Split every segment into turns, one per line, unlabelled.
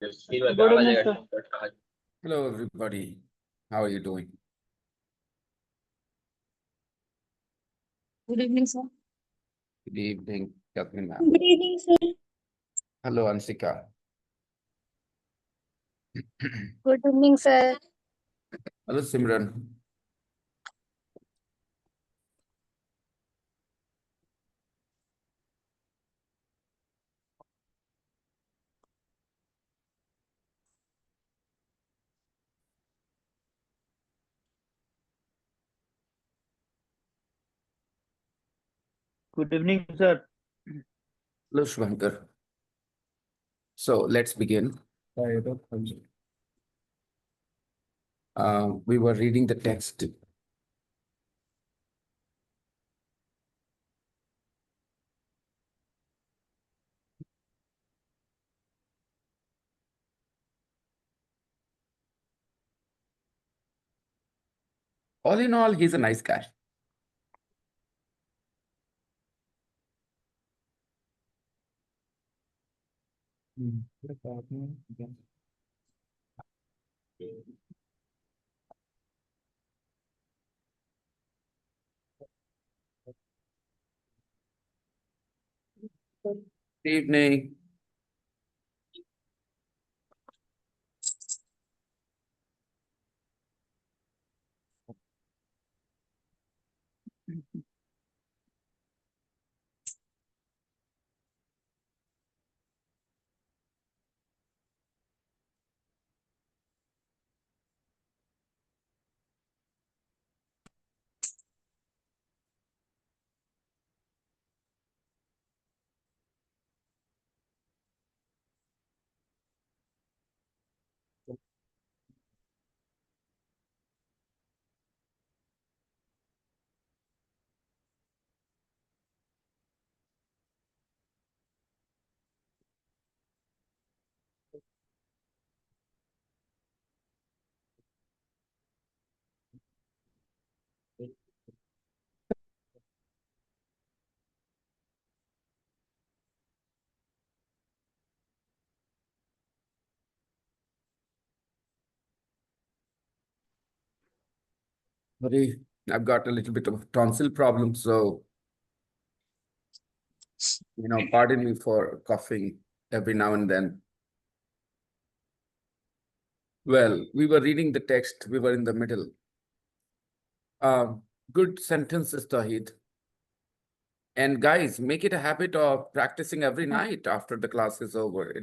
Good evening, sir.
Hello, everybody. How are you doing?
Good evening, sir.
Good evening, Catherine ma'am.
Good evening, sir.
Hello, Ansika.
Good evening, sir.
Hello, Simran.
Good evening, sir.
Hello, Shvankar. So let's begin. We were reading the text. All in all, he's a nice guy. Good evening. Sorry, I've got a little bit of tonsil problem, so pardon me for coughing every now and then. Well, we were reading the text. We were in the middle. Good sentences, Tawheed. And guys, make it a habit of practicing every night after the class is over,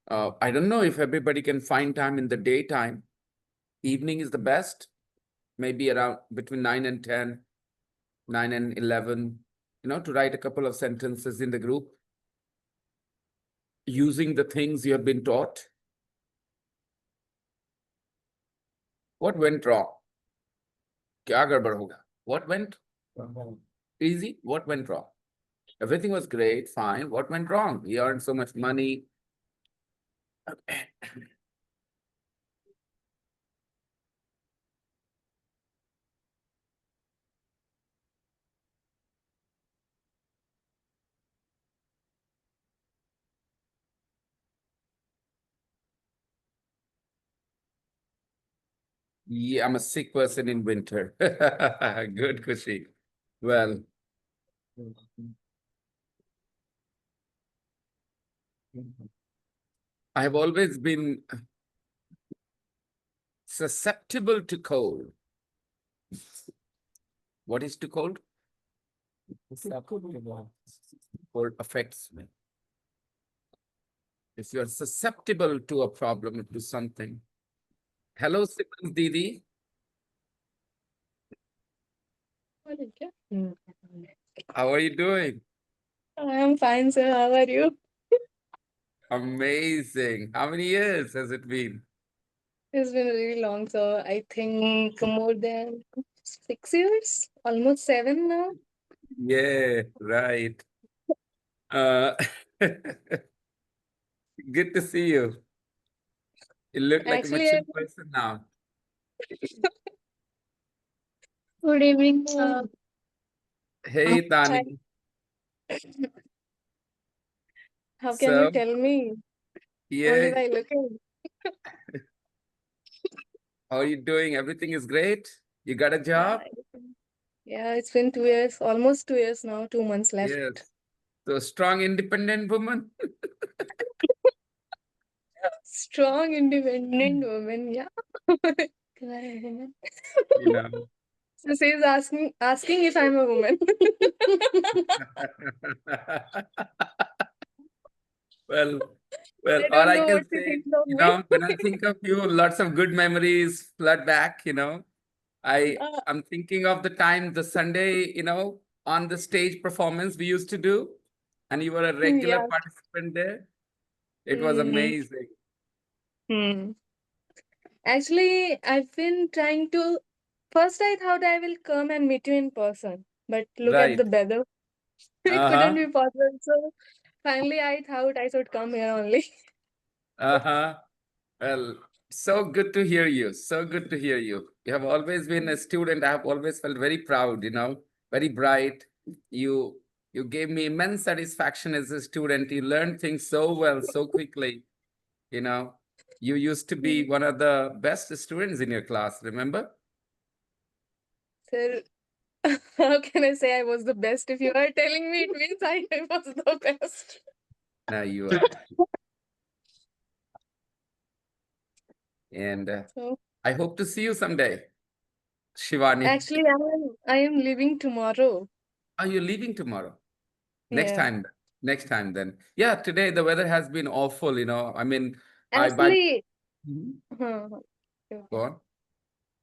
I don't know if everybody can find time in the daytime. Evening is the best, maybe around between 9 and 10, 9 and 11, to write a couple of sentences in the group using the things you have been taught. What went wrong? Kya gadbad hoga? What went easy? What went wrong? Everything was great, fine. What went wrong? He earned so much money. Yeah, I'm a sick person in winter. Good, Kushi. Well, I have always been susceptible to cold. What is too cold? Cold affects me. If you are susceptible to a problem, to something. Hello, Simran Didi. How are you doing?
I'm fine, sir. How are you?
Amazing. How many years has it been?
It's been really long, sir. I think more than 6 years, almost 7 now.
Yeah, right. Uh, good to see you. You look like a
Actually,
mature person now.
good evening, sir.
Hey,
Hi.
Tani.
How can you
So,
tell me? Only
Yeah.
by looking.
How are you doing? Everything is great? You got a
Yeah,
job?
yeah, it's been 2 years, almost 2 years now, 2 months left.
Yes. So strong, independent woman.
Strong, independent woman. Yeah. Correct, woman.
You know.
So she's asking if I'm a woman.
Well, well,
I
all
don't
I
know
can
what she
say,
thinks of
you
me.
know, when I think of you, lots of good memories flood back, you know.
Uh,
I'm thinking of the time, the Sunday, you know, on the stage performance we used to do, and you were a regular
yeah.
participant there. It was
Mm,
amazing.
hmm. Actually, I've been trying to. First, I thought I will come and meet you in person, but look at the
Right.
weather. It couldn't
Uh-huh.
be possible. So finally, I thought I should come here only.
Uh-huh. Well, so good to hear you. So good to hear you. You have always been a student. I have always felt very proud, you know, very bright. You you gave me immense satisfaction as a student. You learned things so well, so quickly, you know. You used to be one of the best students in your class, remember?
So how can I say I was the best? If you are telling me, it means I was the best.
Now you are. And
So
I hope to see you someday, Shivani.
actually, I am leaving tomorrow.
Are you leaving tomorrow? Next
Yeah.
time, next time then. Yeah, today the weather has been awful, you know. I mean, I by
Actually,
Mhm.
okay.
Go on.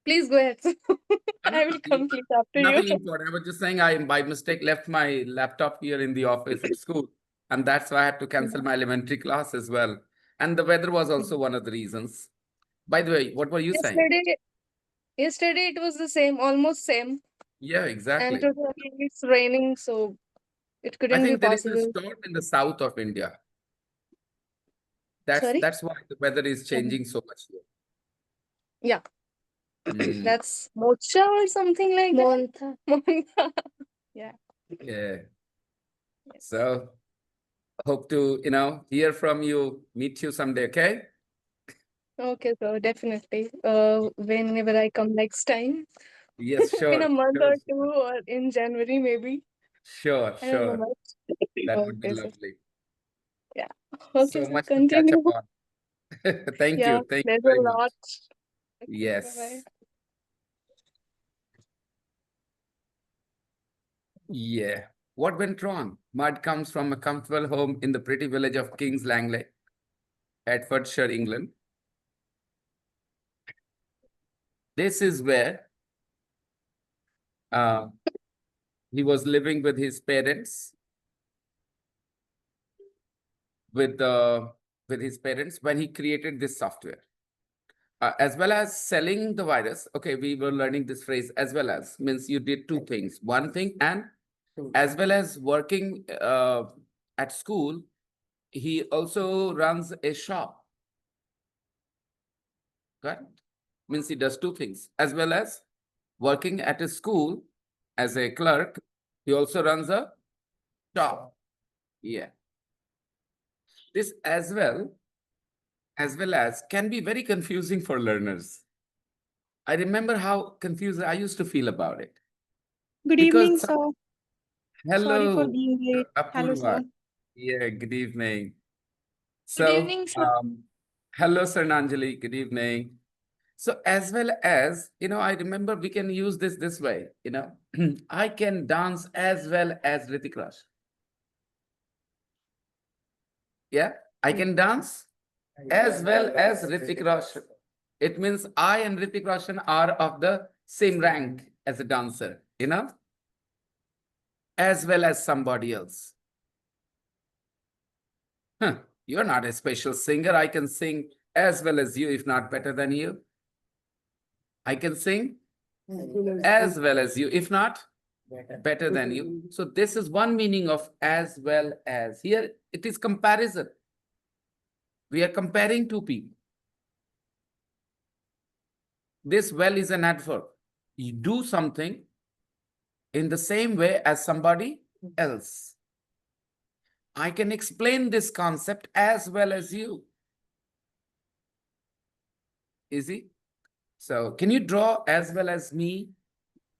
Please go ahead.
No,
I
no,
will complete after you.
nothing important. I was just saying I by mistake left my laptop here in the office at school, and that's why I had to cancel my elementary class as well. And the weather was also one of the reasons. By the way, what were you saying?
Yesterday, yesterday it was the same, almost same,
Yeah,
and
exactly.
today it's raining, so it
I
couldn't be
think there is a
possible.
storm in the south of India.
Sorry?
That's why the weather is changing so much here.
Yeah,
Mm,
that's mocha or something like that. Montha. Yeah.
yeah. So hope to, you know, hear from you, meet you someday, okay?
Okay, so definitely. Whenever I come next time,
Yes,
in a
sure,
month
sure,
or two, or in January maybe.
sure,
I don't know
sure.
much.
That would be
Okay, so
lovely.
yeah. Okay,
So
so
much to catch up
continue.
on. Thank
Yeah,
you. Thank you
there's
very
a
much.
lot. Okay, bye-bye.
Yes. Yeah. What went wrong? Mud comes from a comfortable home in the pretty village of Kings Langley, Hertfordshire, England. This is where uh, he was living with his parents, with uh, with his parents when he created this software. As well as selling the virus. Okay, we were learning this phrase as well as means you did two things. One thing, and as well as working at school, he also runs a shop. Correct? Means he does two things. As well as working at a school as a clerk, he also runs a shop. Yeah. This as well as can be very confusing for learners. I remember how confused I used to feel about it.
Good evening,
Because
sir. Sorry for
hello,
being late. Hello,
Apurva.
sir.
Yeah, good evening.
Good
So,
evening, sir.
hello, Sarnanjali. Good evening. So, as well as, you know, I remember we can use this way, you know, I can dance as well as Ritik Roshan. Yeah, I can dance as well as Ritik Roshan. It means I and Ritik Roshan are of the same rank as a dancer, you know, as well as somebody else. Huh, you're not a special singer. I can sing as well as you, if not better than you. I can sing as well as you, if not better than you. So this is one meaning of as well as. Here it is comparison. We are comparing two people. This well is an adverb. You do something in the same way as somebody else. I can explain this concept as well as you. Easy. So can you draw as well as me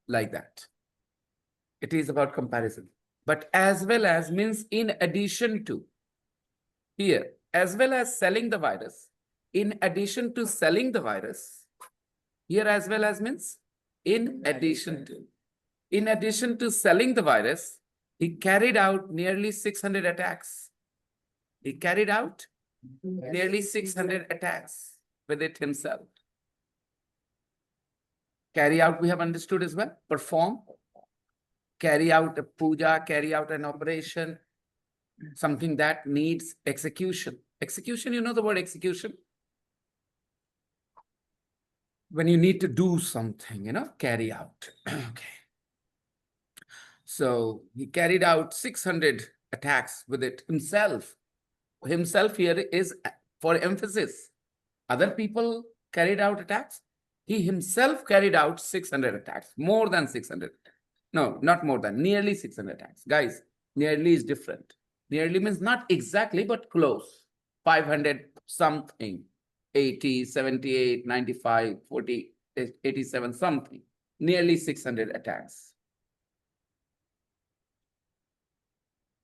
like that? It is about comparison. But as well as means in addition to. Here, as well as selling the virus, in addition to selling the virus, here as well as means in addition to. In addition to selling the virus, he carried out nearly 600 attacks. He carried out nearly 600 attacks with it himself. Carry out, we have understood as well. Perform. Carry out a puja, carry out an operation. Something that needs execution. Execution, you know the word execution? When you need to do something, carry out. Okay. So he carried out 600 attacks with it himself. Himself here is for emphasis. Other people carried out attacks. He himself carried out 600 attacks, more than 600. No, not more than, nearly 600 attacks. Guys, nearly is different. Nearly means not exactly, but close. 500 something, 80, 78, 95, 40, 87, something. Nearly 600 attacks.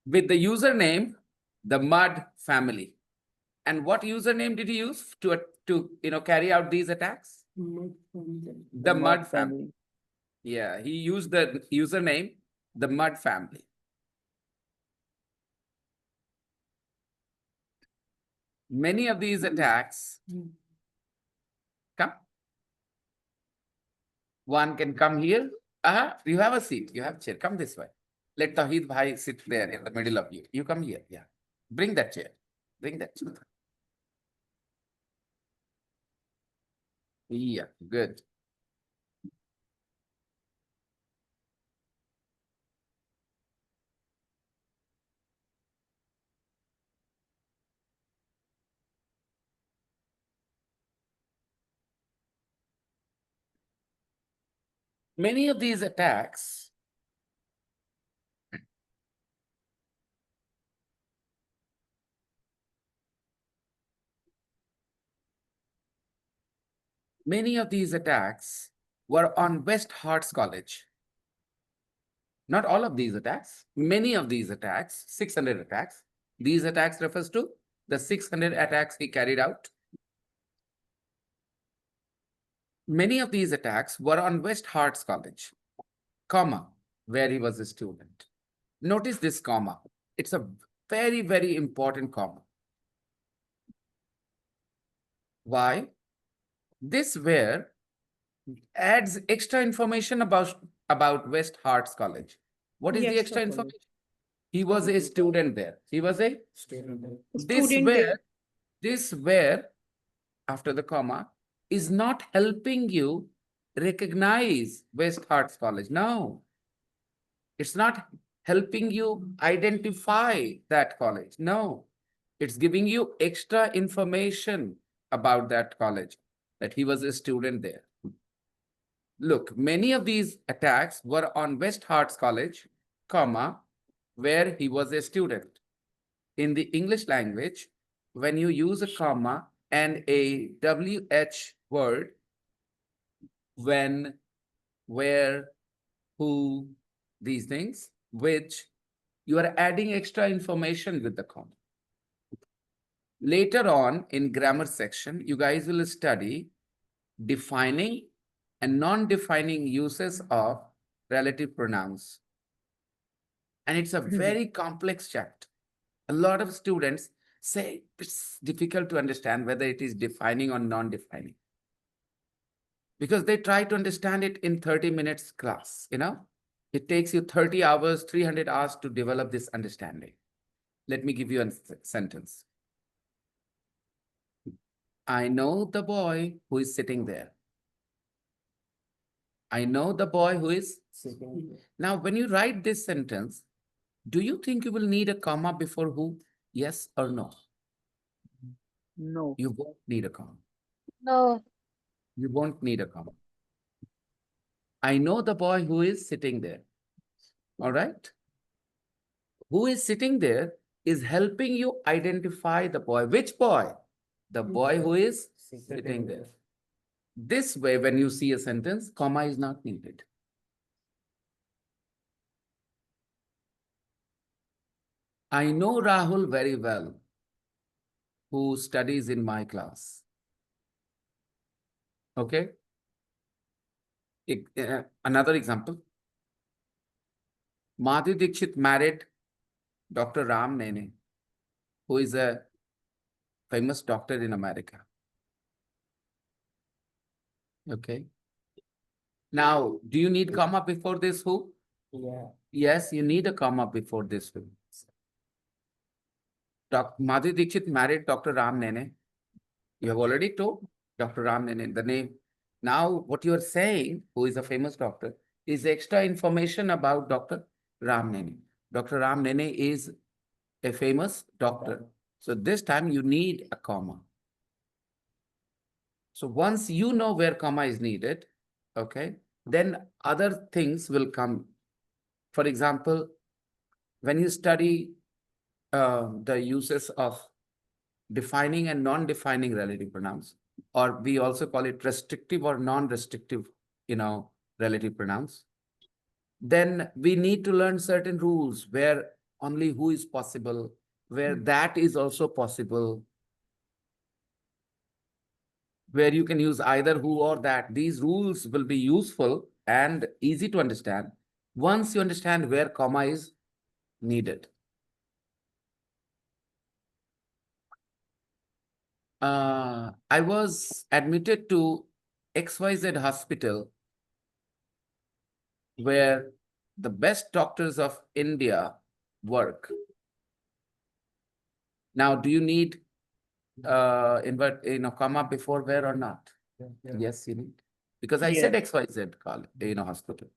With the username, the Mud Family. And what username did he use to carry out these attacks? The Mud Family. Yeah, he used the username, the Mud Family. Many of these attacks, come. One can come here. You have a seat, you have a chair. Come this way. Let Tawheed Bhai sit there in the middle of you. You come here, yeah. Bring that chair. Bring that chair. Yeah, good. Many of these attacks were on West Harts College. Not all of these attacks, many of these attacks, 600 attacks. These attacks refers to the 600 attacks he carried out. Many of these attacks were on West Harts College, comma, where he was a student. Notice this comma. It's a very, very important comma. Why? This where adds extra information about West Harts College. What is the
Yes,
extra
sir.
information? He was a student there. He was a
Student
this where after the comma is not helping you recognize West Harts College. No, it's not helping you identify that college. No, it's giving you extra information about that college, that he was a student there. Look, many of these attacks were on West Harts College, comma, where he was a student. In the English language, when you use a comma and a WH word, when, where, who, these things, which, you are adding extra information with the comma. Later on in grammar section, you guys will study defining and non-defining uses of relative pronouns. And it's a very complex chapter. A lot of students say it's difficult to understand whether it is defining or non-defining, because they try to understand it in 30 minutes class. It takes you 30 hours, 300 hours to develop this understanding. Let me give you a sentence. I know the boy who is sitting there. I know the boy who is sitting. Now, when you write this sentence, do you think you will need a comma before who? Yes or no?
No.
You won't need a comma.
No.
You won't need a comma. I know the boy who is sitting there. All right? Who is sitting there is helping you identify the boy. Which boy? The boy who is sitting there. This way, when you see a sentence, comma is not needed. I know Rahul very well, who studies in my class. Okay. Another example. Madhuri Dixit married Dr. Ram Nene, who is a famous doctor in America. Okay. Now, do you need comma before this who?
Yeah.
Yes, you need a comma before this who. Madhuri Dixit married Dr. Ram Nene. You have already told Dr. Ram Nene the name. Now, what you are saying, who is a famous doctor, is extra information about Dr. Ram Nene. Dr. Ram Nene is a famous doctor. So this time you need a comma. So once you know where comma is needed, okay, then other things will come. For example, when you study the uses of defining and non-defining relative pronouns, or we also call it restrictive or non-restrictive, relative pronouns, then we need to learn certain rules where only who is possible, where that is also possible, where you can use either who or that. These rules will be useful and easy to understand once you understand where comma is needed. I was admitted to XYZ hospital where the best doctors of India work. Now, do you need comma before where or not? Yes, you need. Because I said XYZ hospital.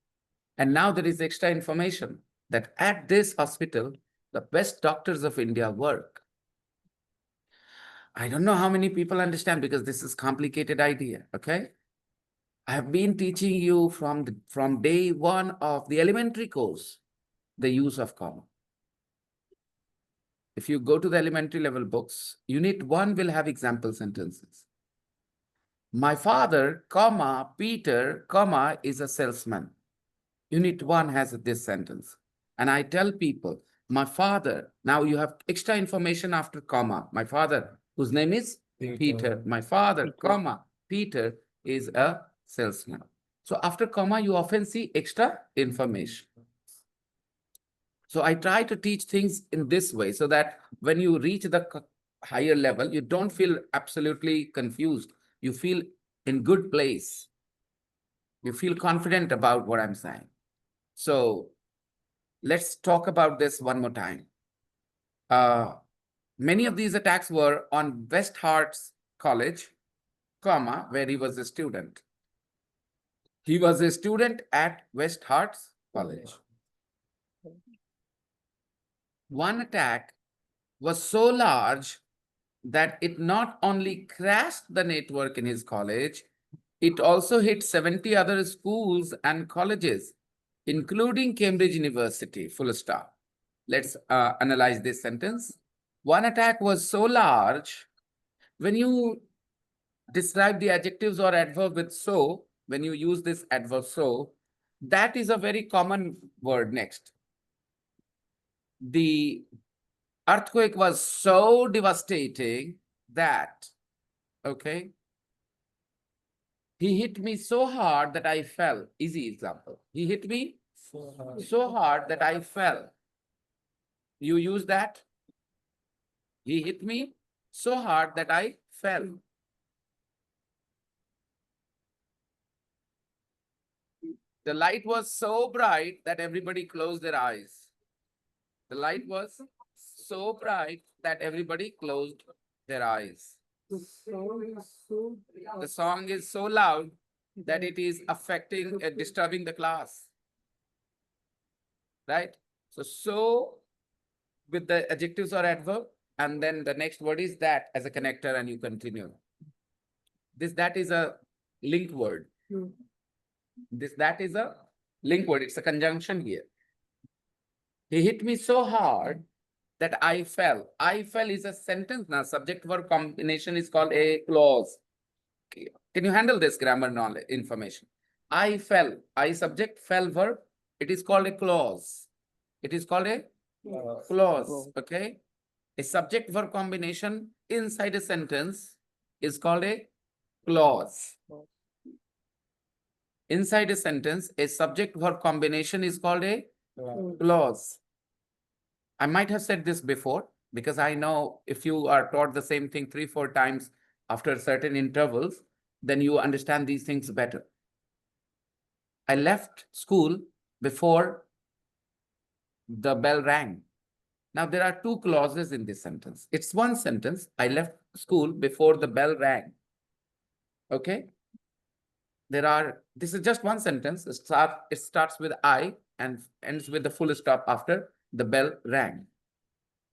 And now there is extra information that at this hospital, the best doctors of India work. I don't know how many people understand because this is complicated idea, okay? I have been teaching you from day one of the elementary course, the use of comma. If you go to the elementary level books, unit 1 will have example sentences. My father, comma, Peter, comma, is a salesman. Unit 1 has this sentence. And I tell people, my father, now you have extra information after comma. My father, whose name is Peter. My father, comma, Peter is a salesman. So after comma, you often see extra information. So I try to teach things in this way so that when you reach the higher level, you don't feel absolutely confused. You feel in good place. You feel confident about what I'm saying. So let's talk about this one more time. Many of these attacks were on West Harts College, comma, where he was a student. He was a student at West Harts College. One attack was so large that it not only crashed the network in his college, it also hit 70 other schools and colleges, including Cambridge University, full stop. Let's analyze this sentence. One attack was so large. When you describe the adjectives or adverb with so, when you use this adverb so, that is a very common word next. The earthquake was so devastating that, okay, he hit me so hard that I fell. Easy example. He hit me so hard that I fell. You use that? He hit me so hard that I fell. The light was so bright that everybody closed their eyes. The light was so bright that everybody closed their eyes. The song is so loud that it is affecting and disturbing the class. Right? So with the adjectives or adverb, and then the next word is that as a connector, and you continue. That is a link word. That is a link word. It's a conjunction here. He hit me so hard that I fell. I fell is a sentence now. Subject verb combination is called a clause. Can you handle this grammar knowledge information? I fell. I subject, fell verb. It is called a clause. It is called a clause.
Clause.
Okay. A subject verb combination inside a sentence is called a clause. Inside a sentence, a subject verb combination is called a clause. I might have said this before because I know if you are taught the same thing 3-4 times after certain intervals, then you understand these things better. I left school before the bell rang. Now there are two clauses in this sentence. It's one sentence. I left school before the bell rang. Okay. This is just one sentence. It starts with I and ends with the full stop after the bell rang.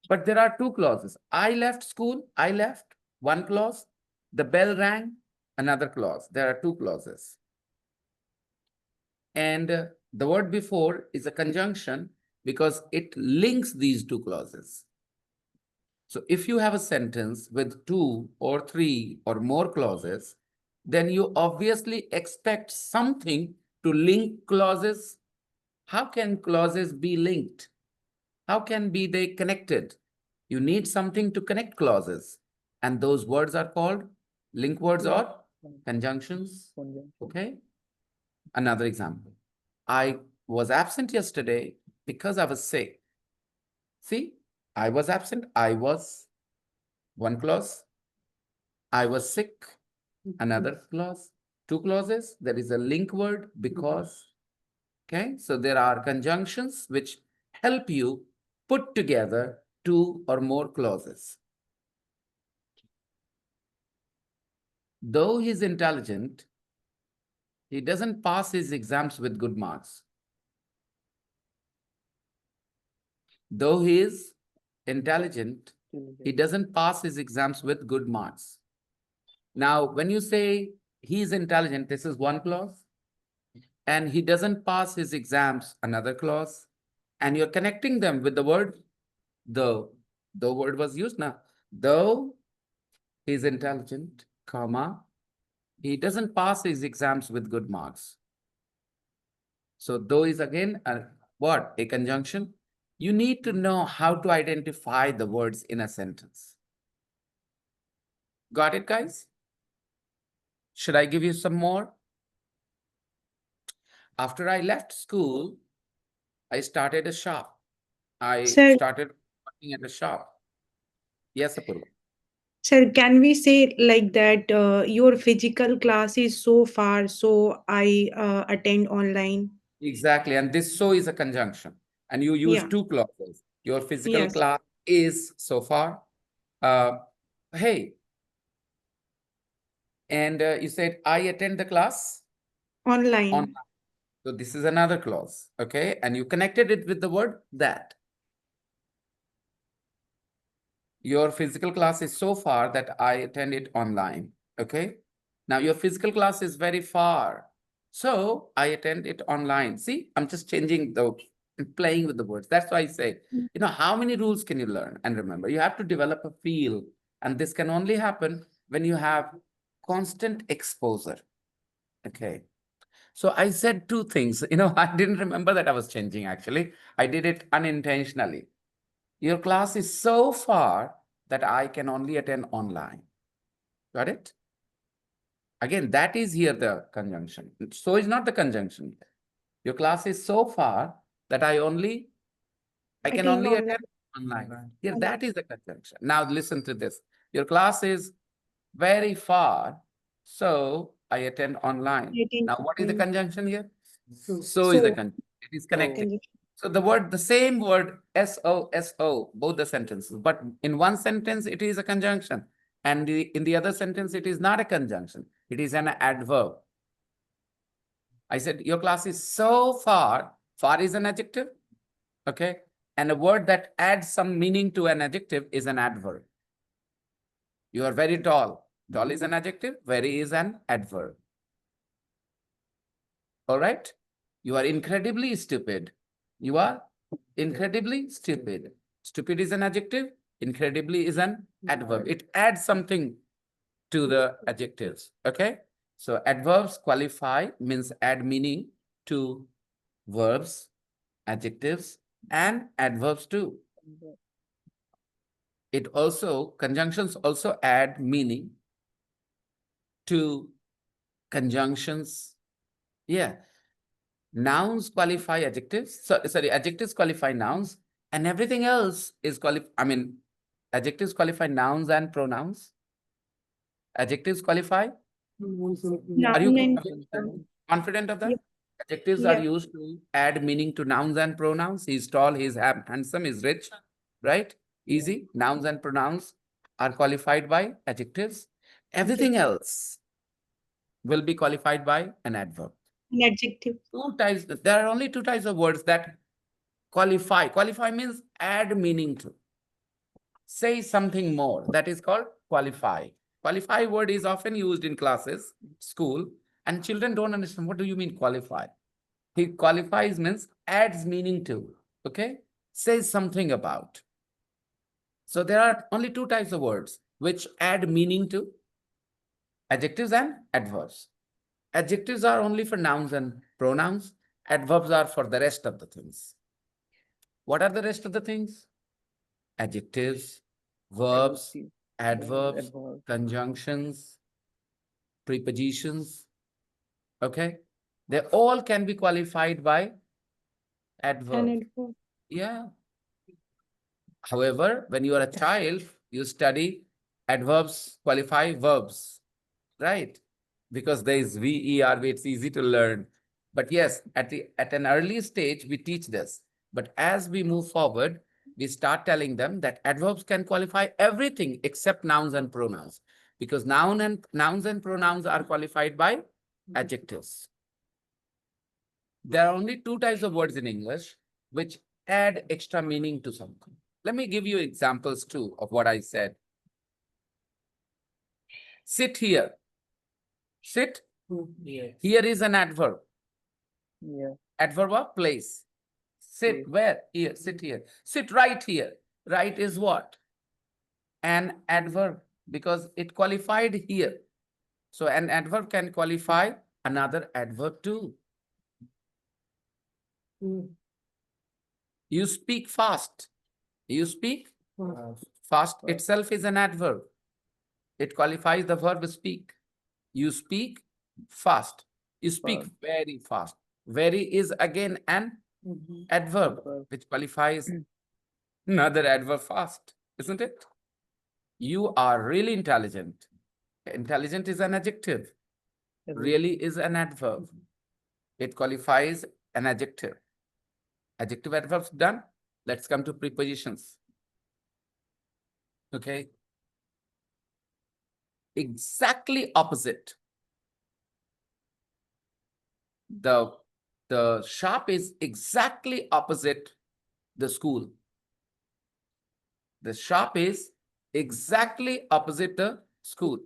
But there are two clauses. I left school, I left, one clause. The bell rang, another clause. There are two clauses. And the word before is a conjunction because it links these two clauses. So if you have a sentence with 2 or 3 or more clauses, then you obviously expect something to link clauses. How can clauses be linked? How can they connected? You need something to connect clauses. And those words are called link words or conjunctions. Okay. Another example. I was absent yesterday because I was sick. See, I was absent. I was one clause. I was sick. Another clause. Two clauses. There is a link word because. Okay. So there are conjunctions which help you put together 2 or more clauses. Though he's intelligent, he doesn't pass his exams with good marks. Though he is intelligent, he doesn't pass his exams with good marks. Now, when you say he is intelligent, this is one clause. And he doesn't pass his exams, another clause. And you're connecting them with the word though. The word was used now. Though he is intelligent, comma, he doesn't pass his exams with good marks. So though is again what? A conjunction. You need to know how to identify the words in a sentence. Got it, guys? Should I give you some more? After I left school, I started a shop. I
Sir,
started working at a shop. Yes, Apurva.
sir, can we say like that your physical class is so far, so I attend online?
Exactly. And this so is a conjunction. And you use
Yeah.
two clauses. Your physical
Yes.
class is so far. Hey. And you said, I attend the class
Online.
online. So this is another clause. Okay. And you connected it with the word that. Your physical class is so far that I attend it online. Okay. Now your physical class is very far. So I attend it online. See, I'm just changing playing with the words. That's why I say, you know, how many rules can you learn? And remember, you have to develop a feel. And this can only happen when you have constant exposure. Okay. So I said two things. You know, I didn't remember that I was changing actually. I did it unintentionally. Your class is so far that I can only attend online. Got it? Again, that is here the conjunction. So is not the conjunction. Your class is so far that I can
Attend
only
online.
attend online. Here, that is the conjunction. Now listen to this. Your class is very far, so I attend online.
Attend
Now, what is the
online.
conjunction here? So is
So.
the conjunction. It is connected.
Conjunction.
So the same word, S-O, both the sentences, but in one sentence, it is a conjunction. And in the other sentence, it is not a conjunction. It is an adverb. I said, your class is so far. Far is an adjective. Okay. And a word that adds some meaning to an adjective is an adverb. You are very tall. Tall is an adjective. Very is an adverb. All right. You are incredibly stupid. You are incredibly stupid. Stupid is an adjective. Incredibly is an adverb. It adds something to the adjectives. Okay. So adverbs qualify means add meaning to verbs, adjectives, and adverbs too. It also, conjunctions also add meaning to conjunctions. Yeah. Nouns qualify adjectives. Sorry, adjectives qualify nouns, and everything else is adjectives qualify nouns and pronouns. Adjectives qualify. Are you
Noun and
confident of that?
yeah,
Adjectives are
yeah,
used to add meaning to nouns and pronouns. He's tall, he's handsome, he's rich, right? Easy. Nouns and pronouns are qualified by adjectives. Everything else will be qualified by an adverb.
an adjective.
Two types, there are only two types of words that qualify. Qualify means add meaning to. Say something more. That is called qualify. Qualify word is often used in classes, school, and children don't understand. What do you mean qualify? He qualifies means adds meaning to. Okay? Says something about. So there are only two types of words which add meaning to: adjectives and adverbs. Adjectives are only for nouns and pronouns. Adverbs are for the rest of the things. What are the rest of the things? Adjectives, verbs, adverbs, conjunctions, prepositions. Okay? They all can be qualified by
An
adverb.
adverb.
Yeah. However, when you are a child, you study adverbs qualify verbs, right? Because there is VERB, it's easy to learn. But yes, at an early stage, we teach this. But as we move forward, we start telling them that adverbs can qualify everything except nouns and pronouns, because nouns and pronouns are qualified by adjectives. There are only two types of words in English which add extra meaning to something. Let me give you examples too of what I said. Sit here. Sit. Here is an adverb.
Yeah.
Adverb of place. Sit
Yes.
where? Here. Sit here. Sit right here. Right is what? An adverb, because it qualified here. So an adverb can qualify another adverb too. You speak fast. You speak fast itself is an adverb. It qualifies the verb speak. You speak fast. You speak very fast. Very is again an adverb, which qualifies another adverb fast, isn't it? You are really intelligent. Intelligent is an adjective. Really is an adverb. It qualifies an adjective. Adjective adverbs done. Let's come to prepositions. Okay. Exactly opposite. The shop is exactly opposite the school. The shop is exactly opposite the school.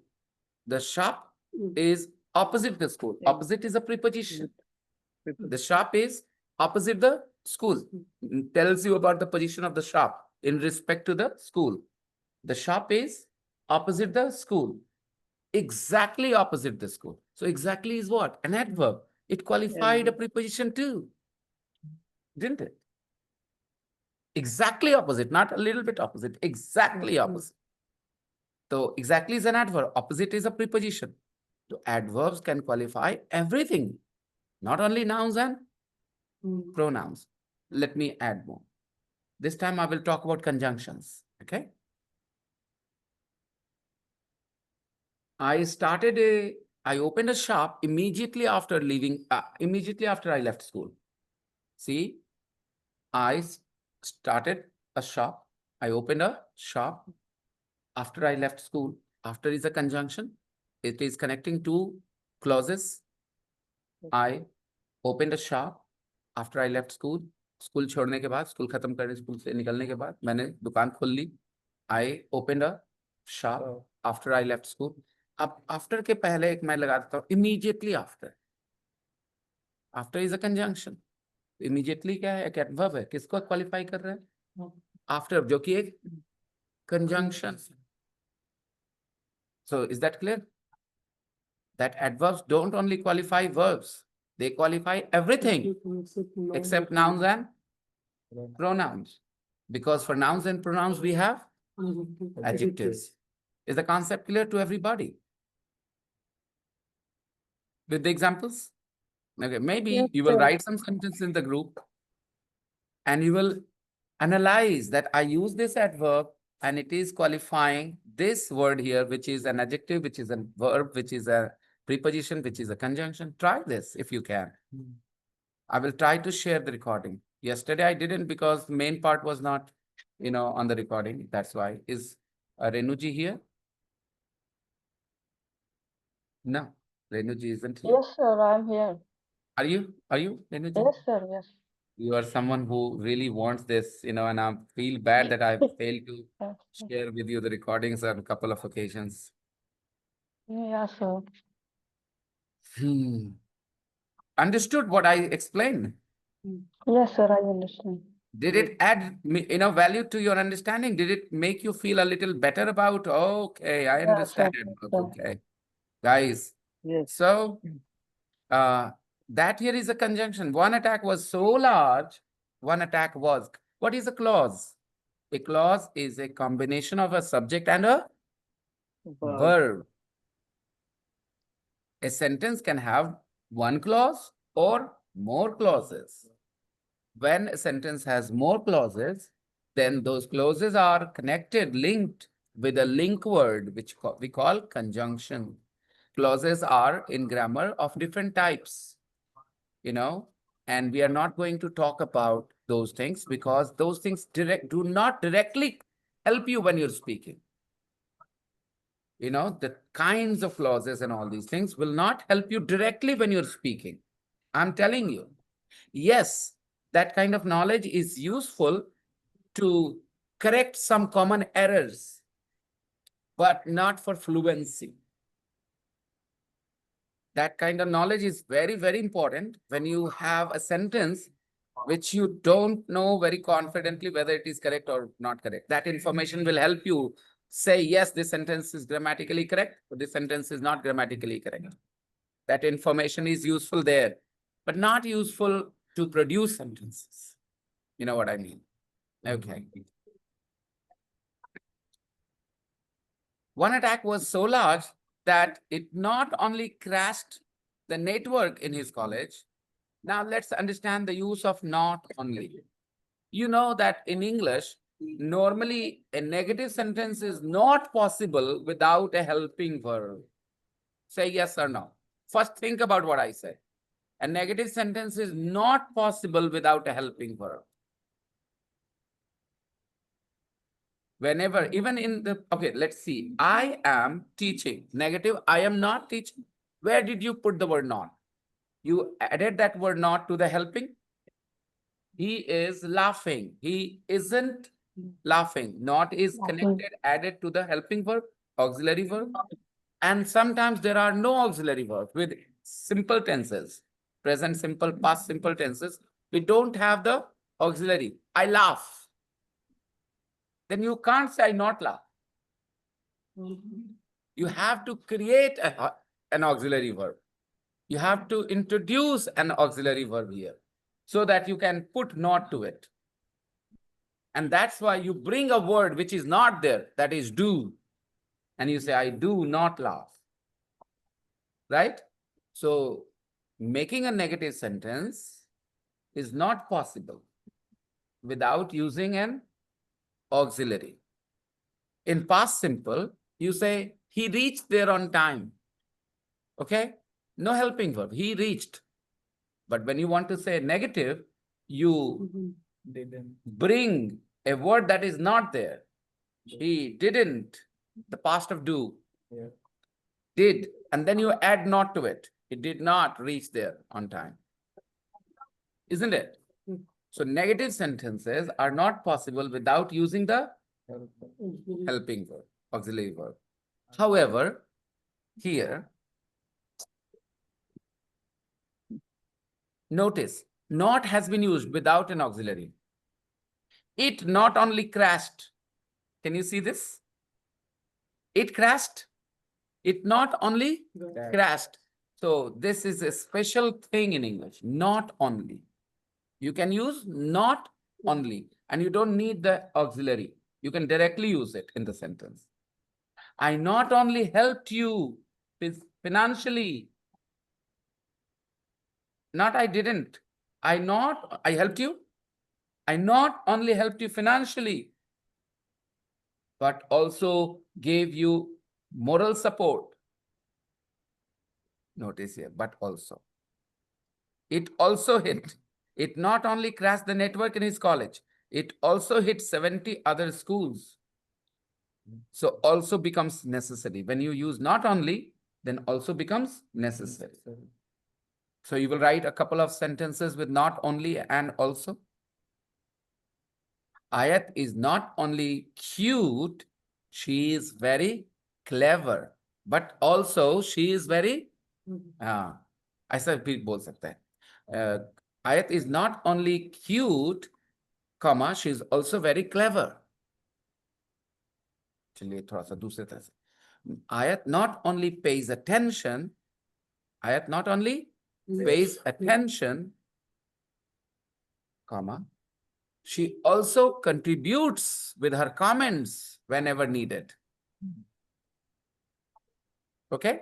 The shop is opposite the school. Opposite is a preposition. The shop is opposite the school. Tells you about the position of the shop in respect to the school. The shop is opposite the school. Exactly opposite the school. So exactly is what? An adverb. It qualified a preposition too, didn't it? Exactly opposite, not a little bit opposite, exactly opposite. So exactly is an adverb, opposite is a preposition. So adverbs can qualify everything, not only nouns and pronouns. Let me add more. This time I will talk about conjunctions, okay? I opened a shop immediately after I left school. See, I started a shop. I opened a shop after I left school. After is a conjunction. It is connecting two clauses. I opened a shop after I left school. School छोड़ने के बाद, school खत्म करने, school से निकलने के बाद मैंने दुकान खोल ली. I opened a shop after I left school. अब after के पहले एक मैं लगा देता हूँ immediately after. After is a conjunction. Immediately क्या है? एक adverb है. किसको qualify कर रहा है? After, जो कि एक conjunction. So is that clear? that adverbs don't only qualify verbs, they qualify everything except nouns and pronouns. Because for nouns and pronouns, we have adjectives. Is the concept clear to everybody? With the examples? Okay, maybe
Yes,
you will
sir.
write some sentence in the group and you will analyze that I use this adverb and it is qualifying this word here, which is an adjective, which is a verb, which is a preposition, which is a conjunction. Try this if you can. I will try to share the recording. Yesterday I didn't because the main part was not, on the recording. That's why. Is Renuji here? No, Renuji isn't here.
Yes, sir, I'm here.
Are you, Renuji?
Yes, sir, yes.
You are someone who really wants this, and I feel bad that I failed to
Yes,
share with you the recordings on a couple of occasions.
yeah, sir.
Understood what I explained?
Yes, sir, I understand.
Did it add, value to your understanding? Did it make you feel a little better about, okay, I
Yes, sir.
understand.
Yes, sir.
Okay, guys.
Yes.
So, that here is a conjunction. One attack was so large, one attack was. What is a clause? A clause is a combination of a subject and a verb. A sentence can have one clause or more clauses. When a sentence has more clauses, then those clauses are connected, linked with a link word, which we call conjunction. Clauses are in grammar of different types, and we are not going to talk about those things because those things do not directly help you when you're speaking. The kinds of clauses and all these things will not help you directly when you're speaking. I'm telling you. Yes, that kind of knowledge is useful to correct some common errors, but not for fluency. That kind of knowledge is very, very important when you have a sentence which you don't know very confidently whether it is correct or not correct. That information will help you say, yes, this sentence is grammatically correct, or this sentence is not grammatically correct. That information is useful there, but not useful to produce sentences. You know what I mean? Okay. One attack was so large that it not only crashed the network in his college. Now let's understand the use of not only. You know that in English, normally a negative sentence is not possible without a helping verb. Say yes or no. First, think about what I said. A negative sentence is not possible without a helping verb. Whenever, even in the, okay, let's see. I am teaching. Negative, I am not teaching. Where did you put the word not? You added that word not to the helping. He is laughing. He isn't laughing. Not is connected, added to the helping verb, auxiliary verb. And sometimes there are no auxiliary verbs with simple tenses, present simple, past simple tenses. We don't have the auxiliary. I laugh. Then you can't say I not laugh. You have to create an auxiliary verb. You have to introduce an auxiliary verb here so that you can put not to it. And that's why you bring a word which is not there, that is do. And you say, I do not laugh. Right? So making a negative sentence is not possible without using an auxiliary. In past simple, you say, he reached there on time. Okay? No helping verb. He reached. But when you want to say negative, you bring a word that is not there. He didn't. The past of do. Did. And then you add not to it. It did not reach there on time. Isn't it? So negative sentences are not possible without using the helping verb, auxiliary verb. However, here, notice, not has been used without an auxiliary. It not only crashed. Can you see this? It crashed. It not only crashed. So this is a special thing in English, not only. You can use not only, and you don't need the auxiliary. You can directly use it in the sentence. I not only helped you financially, not I didn't. I helped you. I not only helped you financially, but also gave you moral support. Notice here, but also. It also hit. It not only crashed the network in his college, it also hit 70 other schools. So also becomes necessary. When you use not only, then also becomes necessary. So you will write a couple of sentences with not only and also. Ayat is not only cute, she is very clever, but also she is very ऐसा भी बोल सकता है. Ayat is not only cute, comma, she is also very clever. चलिए थोड़ा सा दूसरे तरह से. Ayat not only pays attention, Ayat not only pays attention, comma, she also contributes with her comments whenever needed. Okay?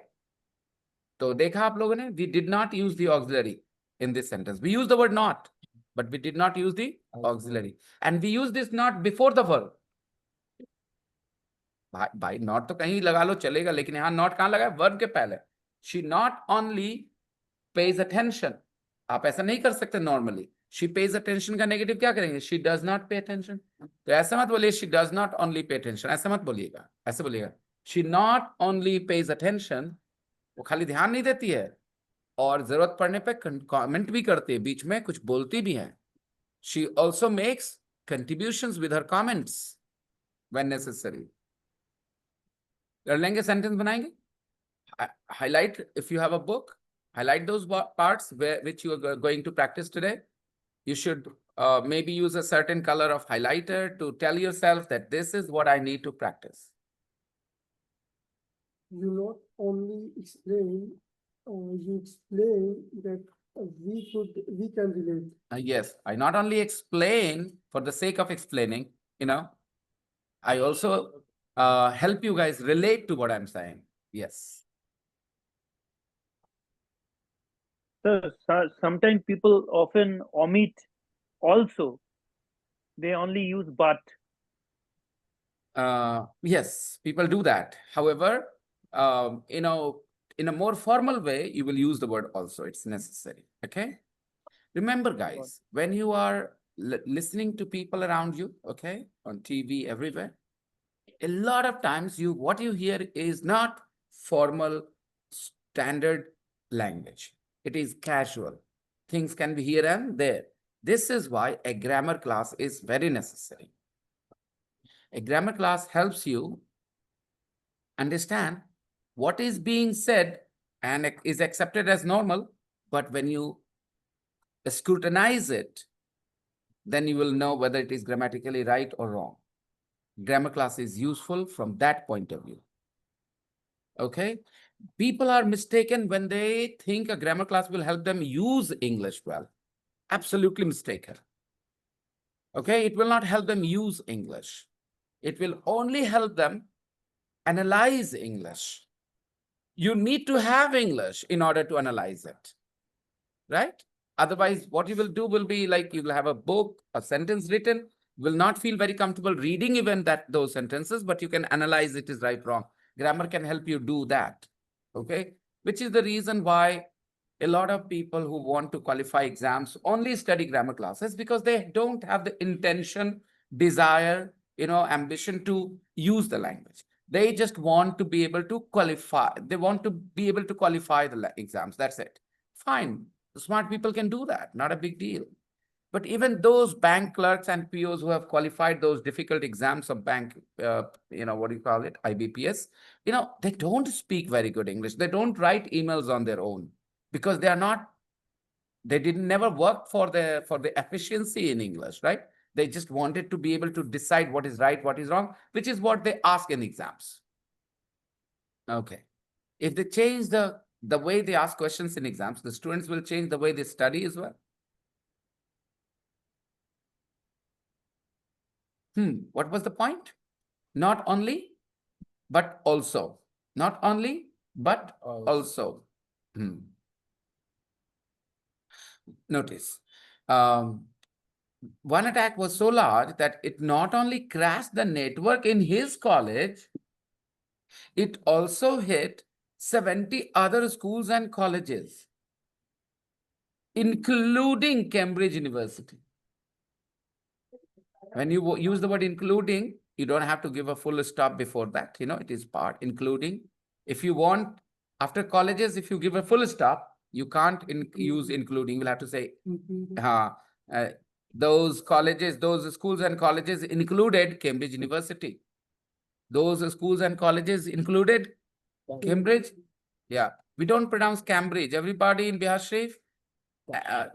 So देखा आप लोगों ने, we did not use the auxiliary in this sentence. We used the word not, but we did not use the auxiliary. And we use this not before the verb. भाई not तो कहीं लगा लो चलेगा, लेकिन यहाँ not कहाँ लगा है? Verb के पहले. She not only pays attention. आप ऐसा नहीं कर सकते normally. She pays attention का negative क्या करेंगे? She does not pay attention. तो ऐसा मत बोलिए she does not only pay attention. ऐसा मत बोलिएगा. ऐसे बोलिएगा. She not only pays attention. वो खाली ध्यान नहीं देती है और जरूरत पड़ने पे कमेंट भी करती है, बीच में कुछ बोलती भी है. She also makes contributions with her comments when necessary. कर लेंगे, सेंटेंस बनाएंगे. Highlight if you have a book. Highlight those parts which you are going to practice today. You should maybe use a certain color of highlighter to tell yourself that this is what I need to practice.
You not only explain, you explain that we can relate.
Yes, I not only explain for the sake of explaining, I also help you guys relate to what I'm saying. Yes.
Sir, sometimes people often omit also. They only use but.
Yes, people do that. However, in a more formal way, you will use the word also. It's necessary. Okay. Remember, guys, when you are listening to people around you, okay, on TV, everywhere, a lot of times what you hear is not formal, standard language. It is casual. Things can be here and there. This is why a grammar class is very necessary. A grammar class helps you understand what is being said and is accepted as normal, but when you scrutinize it, then you will know whether it is grammatically right or wrong. Grammar class is useful from that point of view. Okay? People are mistaken when they think a grammar class will help them use English well. Absolutely mistaken. Okay? It will not help them use English. It will only help them analyze English. You need to have English in order to analyze it. Right? Otherwise, what you will do will be like you will have a book, a sentence written, will not feel very comfortable reading even those sentences, but you can analyze it is right, wrong. Grammar can help you do that. Okay? Which is the reason why a lot of people who want to qualify exams only study grammar classes, because they don't have the intention, desire, ambition to use the language. They just want to be able to qualify. They want to be able to qualify the exams. That's it. Fine. Smart people can do that. Not a big deal. But even those bank clerks and POs who have qualified those difficult exams of bank, what do you call it? IBPS, they don't speak very good English. They don't write emails on their own because they didn't never work for the efficiency in English, right? They just wanted to be able to decide what is right, what is wrong, which is what they ask in exams. Okay. If they change the way they ask questions in exams, the students will change the way they study as well. What was the point? Not only, but also. Not only, but also. Notice, one attack was so large that it not only crashed the network in his college, it also hit 70 other schools and colleges, including Cambridge University. When you use the word including, you don't have to give a full stop before that. It is part, including. If you want, after colleges, if you give a full stop, you can't use including. You'll have to say, those colleges, those schools and colleges included Cambridge University. Those schools and colleges included Cambridge. Yeah, we don't pronounce Cambridge. Everybody in Bihar Sharif,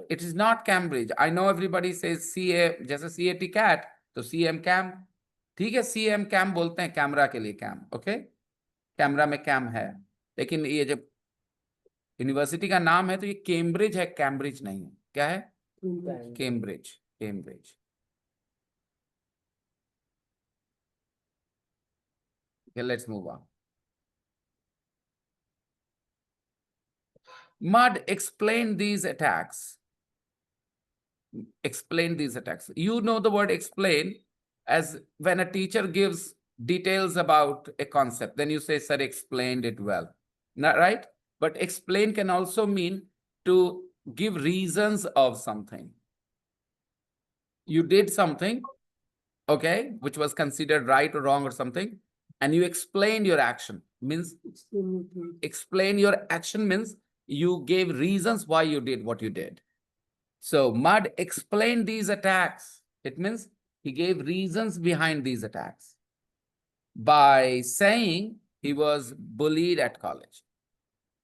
it is not Cambridge. I know everybody says CA, जैसे CAT cat, तो CM cam, ठीक है, CM cam बोलते हैं camera के लिए cam, okay, camera में cam है, लेकिन ये जब यूनिवर्सिटी का नाम है तो ये कैम्ब्रिज है, कैम्ब्रिज नहीं है, क्या है? Cambridge, Cambridge. Okay, let's move on. Mud explained these attacks. Explain these attacks. You know the word explain as when a teacher gives details about a concept, then you say, sir, explained it well. Not right? But explain can also mean to give reasons of something. You did something, okay, which was considered right or wrong or something, and you explained your action. Means explain your action means you gave reasons why you did what you did. So Mud explained these attacks. It means he gave reasons behind these attacks by saying he was bullied at college.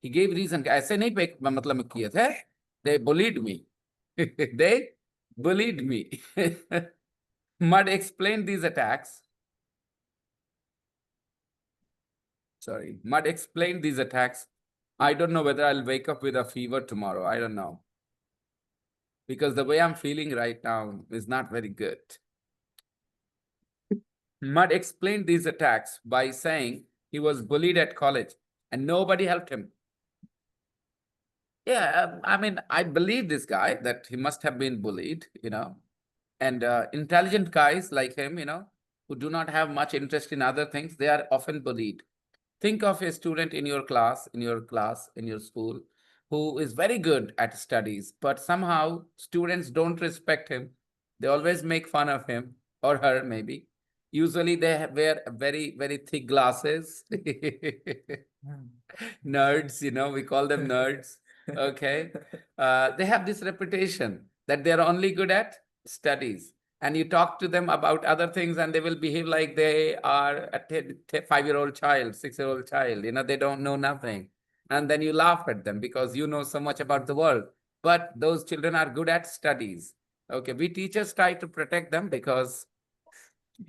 He gave reason. ऐसे नहीं पे मतलब में किए थे. They bullied me. They bullied me. Mud explained these attacks. Sorry, Mud explained these attacks. I don't know whether I'll wake up with a fever tomorrow. I don't know. Because the way I'm feeling right now is not very good. Mud explained these attacks by saying he was bullied at college and nobody helped him. Yeah, I mean, I believe this guy that he must have been bullied, and intelligent guys like him, who do not have much interest in other things, they are often bullied. Think of a student in your class, in your school, who is very good at studies, but somehow students don't respect him. They always make fun of him or her, maybe. Usually they wear very, very thick glasses. Nerds, we call them nerds. Okay. They have this reputation that they're only good at studies. And you talk to them about other things and they will behave like they are a 5-year-old child, 6-year-old child. They don't know nothing. And then you laugh at them because you know so much about the world. But those children are good at studies. Okay, we teachers try to protect them because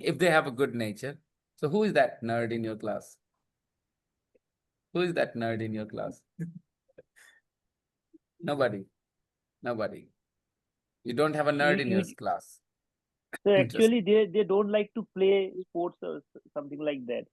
if they have a good nature. So who is that nerd in your class? Who is that nerd in your class? Nobody. Nobody. You don't have a nerd in your class.
So actually, they don't like to play sports or something like that.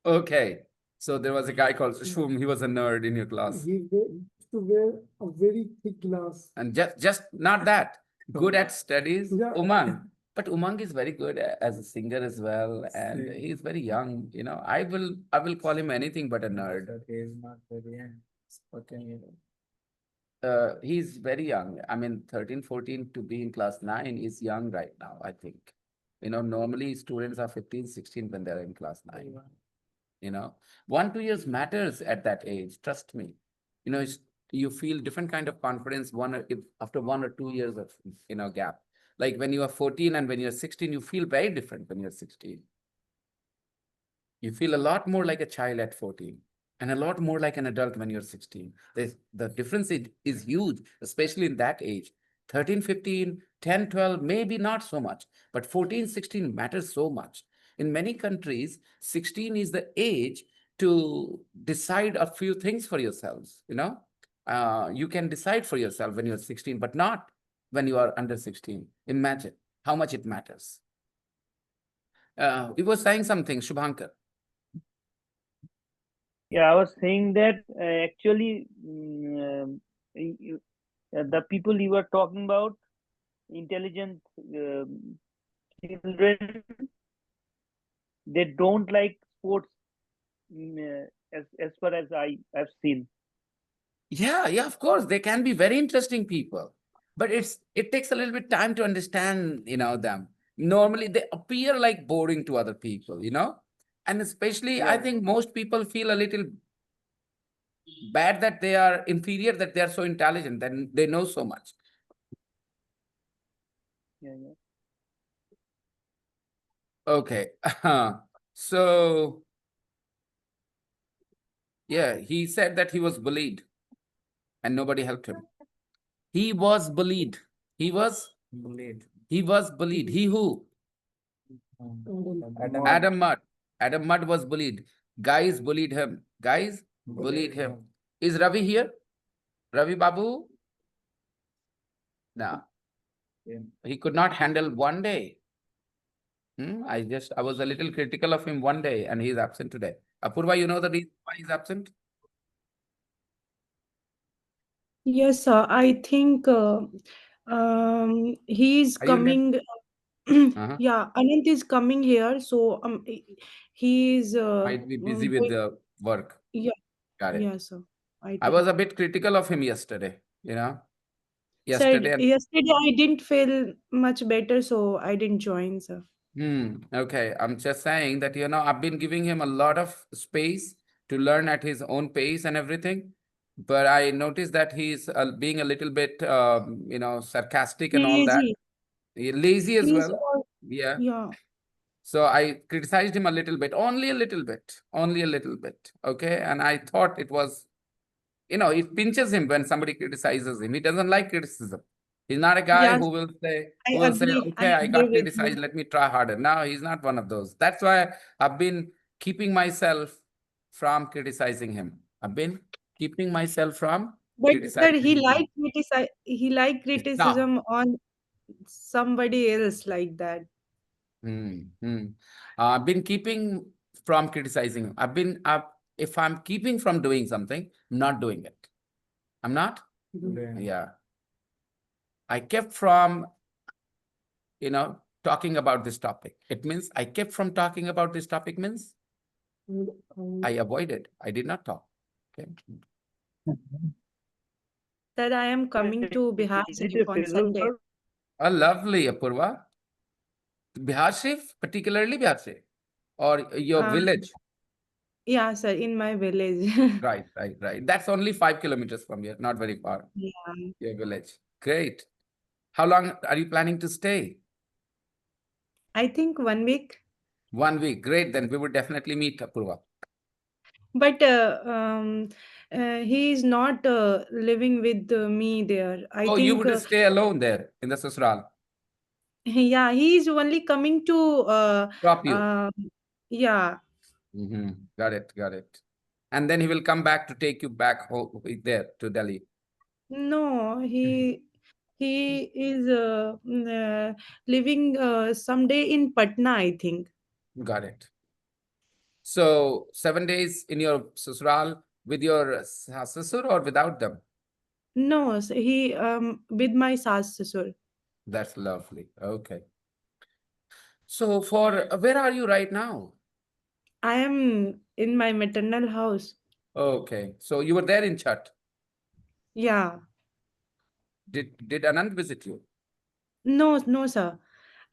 Okay. So there was a guy called Shum. He was a nerd in your class.
He used to wear a very thick glass.
And just not that. Good at studies.
Yeah.
Umang. But Umang is very good as a singer as well. And he's very young. I will call him anything but a nerd.
He's not very spoken.
He's very young. I mean, 13, 14 to be in class 9 is young right now, I think. Normally students are 15, 16 when they're in class 9. 1-2 years matters at that age. Trust me. You feel different kind of confidence after 1 or 2 years of gap. Like when you are 14 and when you're 16, you feel very different when you're 16. You feel a lot more like a child at 14 and a lot more like an adult when you're 16. The difference is huge, especially in that age. 13, 15, 10, 12, maybe not so much, but 14, 16 matters so much. In many countries, 16 is the age to decide a few things for yourselves, you know. You can decide for yourself when you're 16, but not when you are under 16. Imagine how much it matters. You were saying something, Shubhankar.
Yeah, I was saying that actually, the people you were talking about, intelligent children, they don't like sports, as far as I have seen.
Yeah, yeah, of course. They can be very interesting people, but it takes a little bit time to understand, you know, them. Normally they appear like boring to other people, you know? And especially I
Yeah,
think most people feel a little bad that they are inferior, that they are so intelligent, then they know so much.
yeah, yeah.
Okay. So yeah, he said that he was bullied and nobody helped him. He was bullied. He was
Bullied.
bullied. He who?
Adam.
Adam Mudd. Adam Mudd was bullied. Guys bullied him. Guys bullied
Bullied
him.
him.
Is Ravi here? Ravi Babu? No.
Yeah.
He could not handle one day. I was a little critical of him one day and he's absent today. Apurva, you know the reason why he's absent?
Yes, sir. I think he's
Are you there?
coming.
Uh-huh.
Yeah, Anant is coming here, so he's
Might be busy with
going.
the work.
Yeah,
Got it.
yeah, sir. I
I
think.
was a bit critical of him yesterday, you know.
Said
Yesterday.
yesterday I didn't feel much better, so I didn't join, sir.
Okay. I'm just saying that, you know, I've been giving him a lot of space to learn at his own pace and everything. But I noticed that he's being a little bit, you know, sarcastic and all that.
Lazy.
Lazy as
He's
well.
all,
Yeah.
yeah.
So I criticized him a little bit, only a little bit, only a little bit. Okay. And I thought it was, you know, it pinches him when somebody criticizes him. He doesn't like criticism. He's not a guy
Yes,
who will say,
I
okay, I
agree
got
with
criticized,
you.
let me try harder. No, he's not one of those. That's why I've been keeping myself from criticizing him. I've been keeping myself from
But sir,
criticizing him.
he like
Stop.
criticism on somebody else like that.
Hmm. Hmm. I've been keeping from criticizing him. If I'm keeping from doing something, I'm not doing it. I'm not?
Yeah.
Yeah. I kept from, you know, talking about this topic. It means I kept from talking about this topic means I avoided. I did not talk. Okay.
That I am coming to Bihar
Is it
Sharif
a
on Sunday.
festival?
A lovely Apurva. Bihar Sharif, particularly Bihar Sharif, or your
Um,
village.
yeah, sir, in my village.
Right, right, right. That's only 5 kilometers from here, not very far.
Yeah,
Your village. Great. How long are you planning to stay?
I think 1 week.
1 week. Great. Then we would definitely meet Apurva.
But he is not living with me there. I
Oh, you
think,
would stay alone there in the Susral.
yeah, he is only coming to,
Drop you.
uh, yeah,
Got it, got it. And then he will come back to take you back home there to Delhi.
no,
Mhm.
he is living someday in Patna, I think.
Got it. So 7 days in your Susral with your Susur or without them?
No, he with my sas susur.
That's lovely. Okay. So for where are you right now?
I am in my maternal house.
Okay. So you were there in Chat.
Yeah.
Did Anand visit you?
No, no, sir.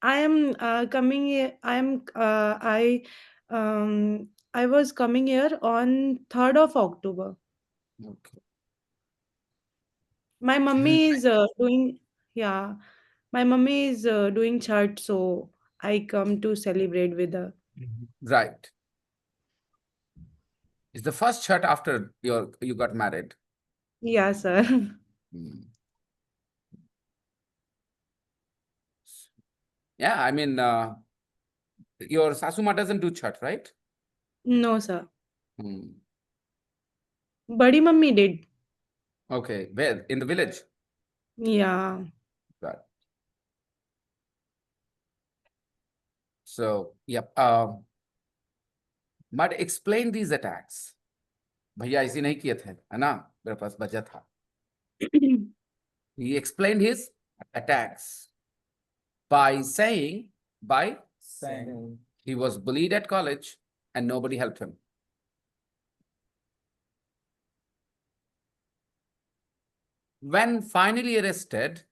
I am coming here. I was coming here on 3rd of October.
Okay.
My mummy is doing, yeah, my mummy is doing church, so I come to celebrate with her.
Right. It's the first Chat after you got married.
Yeah, sir.
Hmm. Yeah, I mean, Your Sasuma doesn't do Chhat, right?
No, sir.
Hmm.
Badi mummy did.
Okay, where? In the village?
Yeah.
Right. So, yep. Mud explain these attacks. भैया ऐसे नहीं किए थे, है ना? मेरे पास बचा था. He explained his attacks by saying, he was bullied at college and nobody helped him. When finally arrested,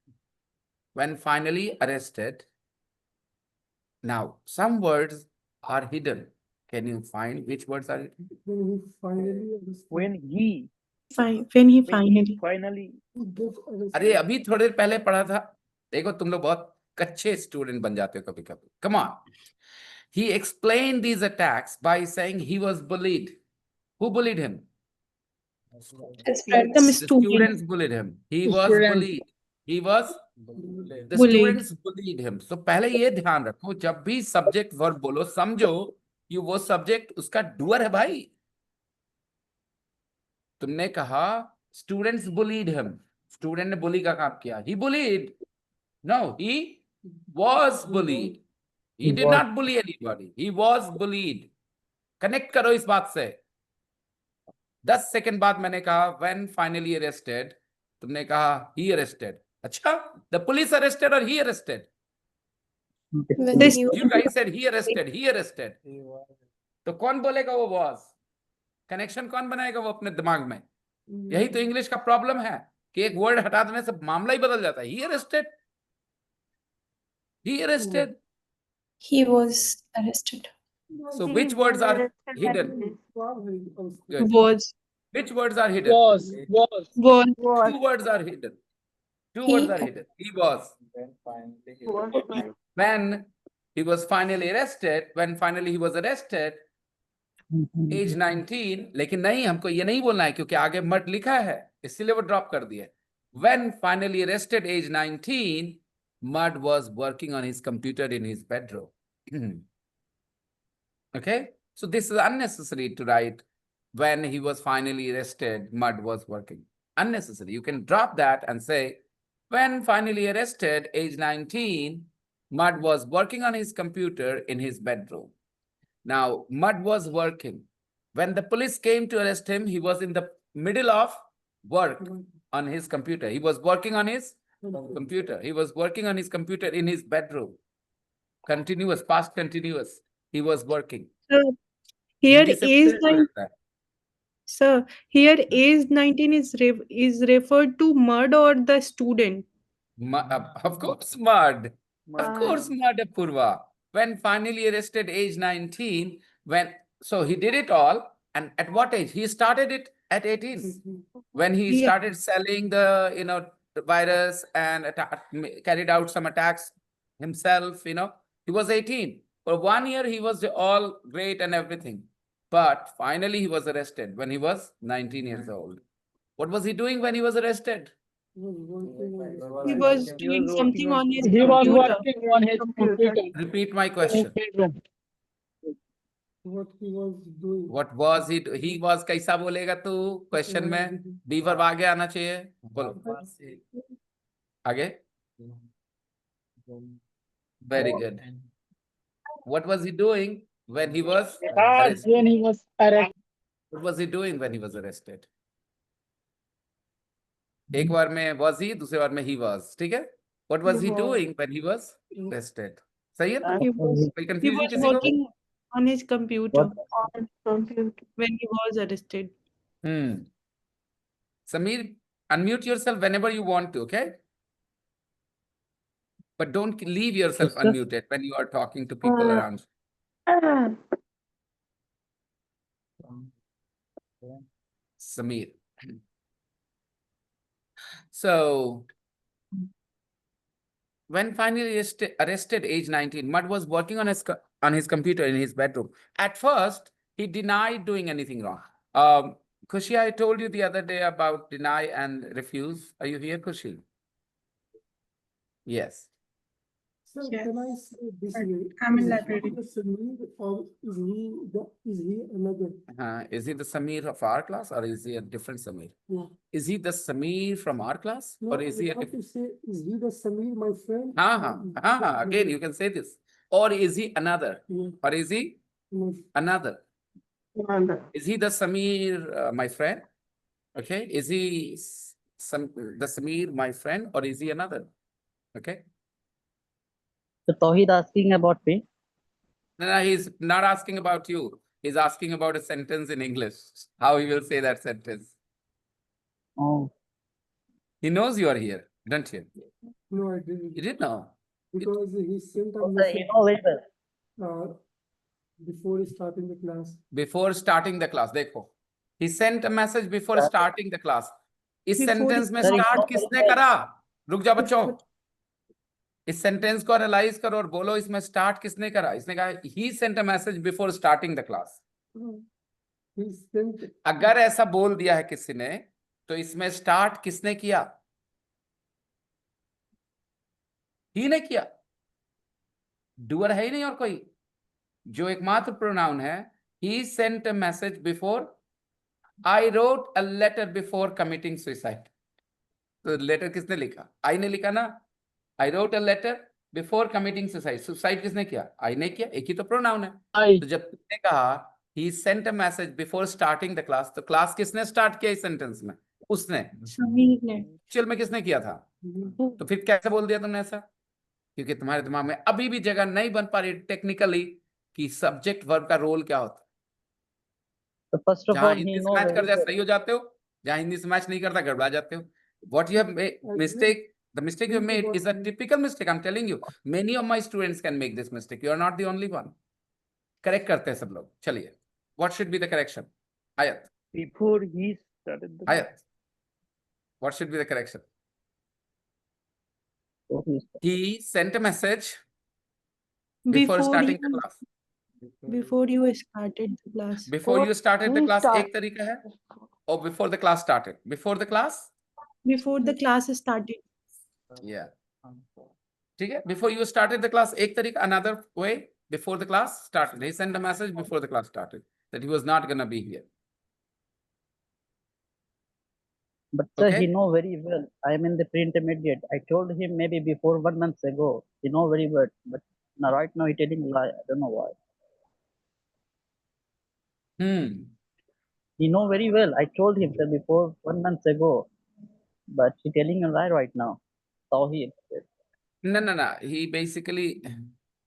now some words are hidden. Can you find which words are hidden?
When he finally understood,
When he
When he
when he
finally.
finally
he get
अरे
arrested.
अभी थोड़ी देर पहले पढ़ा था. देखो तुम लोग बहुत कच्चे स्टूडेंट बन जाते हो कभी कभी. Come on. He explained these attacks by saying he was bullied. Who bullied him?
Some
The
student.
students bullied him. He was bullied. He was the
Bullied.
students bullied him. So पहले ये ध्यान रखो, जब भी subject verb बोलो समझो कि वो सब्जेक्ट उसका डूअर है भाई. तुमने कहा स्टूडेंट्स बुलीड हिम. स्टूडेंट ने बुली का काम किया. He bullied. No, he was bullied. He did not bully anybody. He was bullied. Connect करो इस बात से. 10 सेकंड बाद मैंने कहा when finally arrested, तुमने कहा he arrested. अच्छा, the police arrested or he arrested? You guys said he arrested, he arrested. तो कौन बोलेगा वो was? कनेक्शन कौन बनाएगा वो अपने दिमाग में? यही तो इंग्लिश का प्रॉब्लम है कि एक वर्ड हटा देने से मामला ही बदल जाता है. He arrested. He arrested.
He was arrested.
So which words are hidden? Good.
Was.
Which words are hidden?
Was.
Two words are hidden. Two
He-
words are hidden. He was. When he was finally arrested, age 19, लेकिन नहीं, हमको ये नहीं बोलना है क्योंकि आगे मट लिखा है, इसलिए वो ड्रॉप कर दिया. When finally arrested, age 19, Mud was working on his computer in his bedroom. Okay, so this is unnecessary to write. When he was finally arrested, Mud was working. Unnecessary. You can drop that and say, when finally arrested, age 19, Mud was working on his computer in his bedroom. Now, Mud was working. When the police came to arrest him, he was in the middle of work on his computer. He was working on his computer. He was working on his computer in his bedroom. Continuous, past continuous. He was working.
Sir, here
Hindi से
age
पता लगता है.
Sir, here age 19 is referred to Mud or the student.
Of course, Mud. Of
Mud.
course, Mud, Purva. When finally arrested, age 19, so he did it all. And at what age? He started it at 18. When he
Yeah.
started selling the virus and carried out some attacks himself, he was 18. For 1 year, he was all great and everything. But finally, he was arrested when he was 19 years old. What was he doing when he was arrested?
He was doing
working
something
on
on his
He was
computer.
working on his computer.
Repeat my question.
What he was doing.
What was he? He was कैसा बोलेगा तू question में? B verb आगे आना चाहिए. बोलो आगे. Very good. What was he doing when he was arrested?
When he was arrested.
What was he doing when he was arrested? एक बार में was he, दूसरे बार में he was. ठीक है? What was he doing when he was arrested? सही है ना?
He was,
कोई
he
confusion
was
किसी को?
working on his computer when he was arrested.
Sameer, unmute yourself whenever you want to, okay? But don't leave yourself unmuted when you are talking to people around. Sameer. So, when finally arrested age 19, Mud was working on his computer in his bedroom. At first, he denied doing anything wrong. Kushi, I told you the other day about deny and refuse. Are you here, Kushi? Yes.
Sir,
Yes.
can I say this
But
way?
I'm in
Is
library.
he the Sameer or is he another?
Is he the Sameer of our class or is he a different Sameer?
Yeah.
Is he the Sameer from our class
No,
or is he
you
a
have
different?
to say, is he the Sameer, my friend?
Again, you can say this. Or is he another?
Yeah.
Or is he
No.
another?
Another.
Is he the Sameer, my friend? Okay. Is he the Sameer, my friend, or is he another? Okay.
So Tawheed asking about me.
No, he's not asking about you. He's asking about a sentence in English. How he will say that sentence.
Oh,
He knows you are here, don't you?
No, I didn't.
You did know.
Because he sent a
sir,
message
you know very well.
before starting the class.
Before starting the class, देखो. He sent a message before
Sir,
starting the class. इस
Before
sentence में
sir, you
start
know very
किसने
well.
करा? रुक जा बच्चों.
Before-
इस sentence को एनालाइज करो और बोलो इसमें स्टार्ट किसने करा? इसने कहा he sent a message before starting the class.
He sent
अगर ऐसा बोल दिया है किसी ने तो इसमें स्टार्ट किसने किया? ही ने किया. डूअर है ही नहीं और कोई. जो एकमात्र प्रोनाउन है, he sent a message before. I wrote a letter before committing suicide. तो लेटर किसने लिखा? आई ने लिखा ना. I wrote a letter before committing suicide. Suicide किसने किया? आई ने किया. एक ही तो प्रोनाउन है.
I.
तो जब तुमने कहा he sent a message before starting the class, तो क्लास किसने स्टार्ट किया इस सेंटेंस में? उसने.
Sameer ने.
एक्चुअल में किसने किया था? तो फिर कैसे बोल दिया तुमने ऐसा? क्योंकि तुम्हारे दिमाग में अभी भी जगह नहीं बन पा रही टेक्निकली कि सब्जेक्ट वर्ब का रोल क्या होता है.
So first of
जहां
all, he
हिंदी से
know
मैच
very
कर जाए
well.
सही हो जाते हो, जहां हिंदी से मैच नहीं करता गड़बड़ा जाते हो. What you have made mistake, the mistake you have made is a typical mistake. I'm telling you, many of my students can make this mistake. You are not the only one. Correct करते हैं सब लोग. चलिए. What should be the correction? Ayat.
Before he started the
Ayat. What should be the correction?
So
He sent a message before starting the class.
before you started the class.
Before you started the
he
class,
start-
एक तरीका है. Or before the class started. Before the class?
Before the class started.
Yeah. ठीक है. Before you started the class, एक तरीका, another way. Before the class started, he sent a message before the class started that he was not gonna be here.
But sir,
Okay.
he know very well. I am in the pre-intermediate. I told him maybe before 1 month ago. He know very well. But now right now he telling lie. I don't know why. He know very well. I told him sir before 1 month ago. But he telling a lie right now. Tawheed.
No. He basically,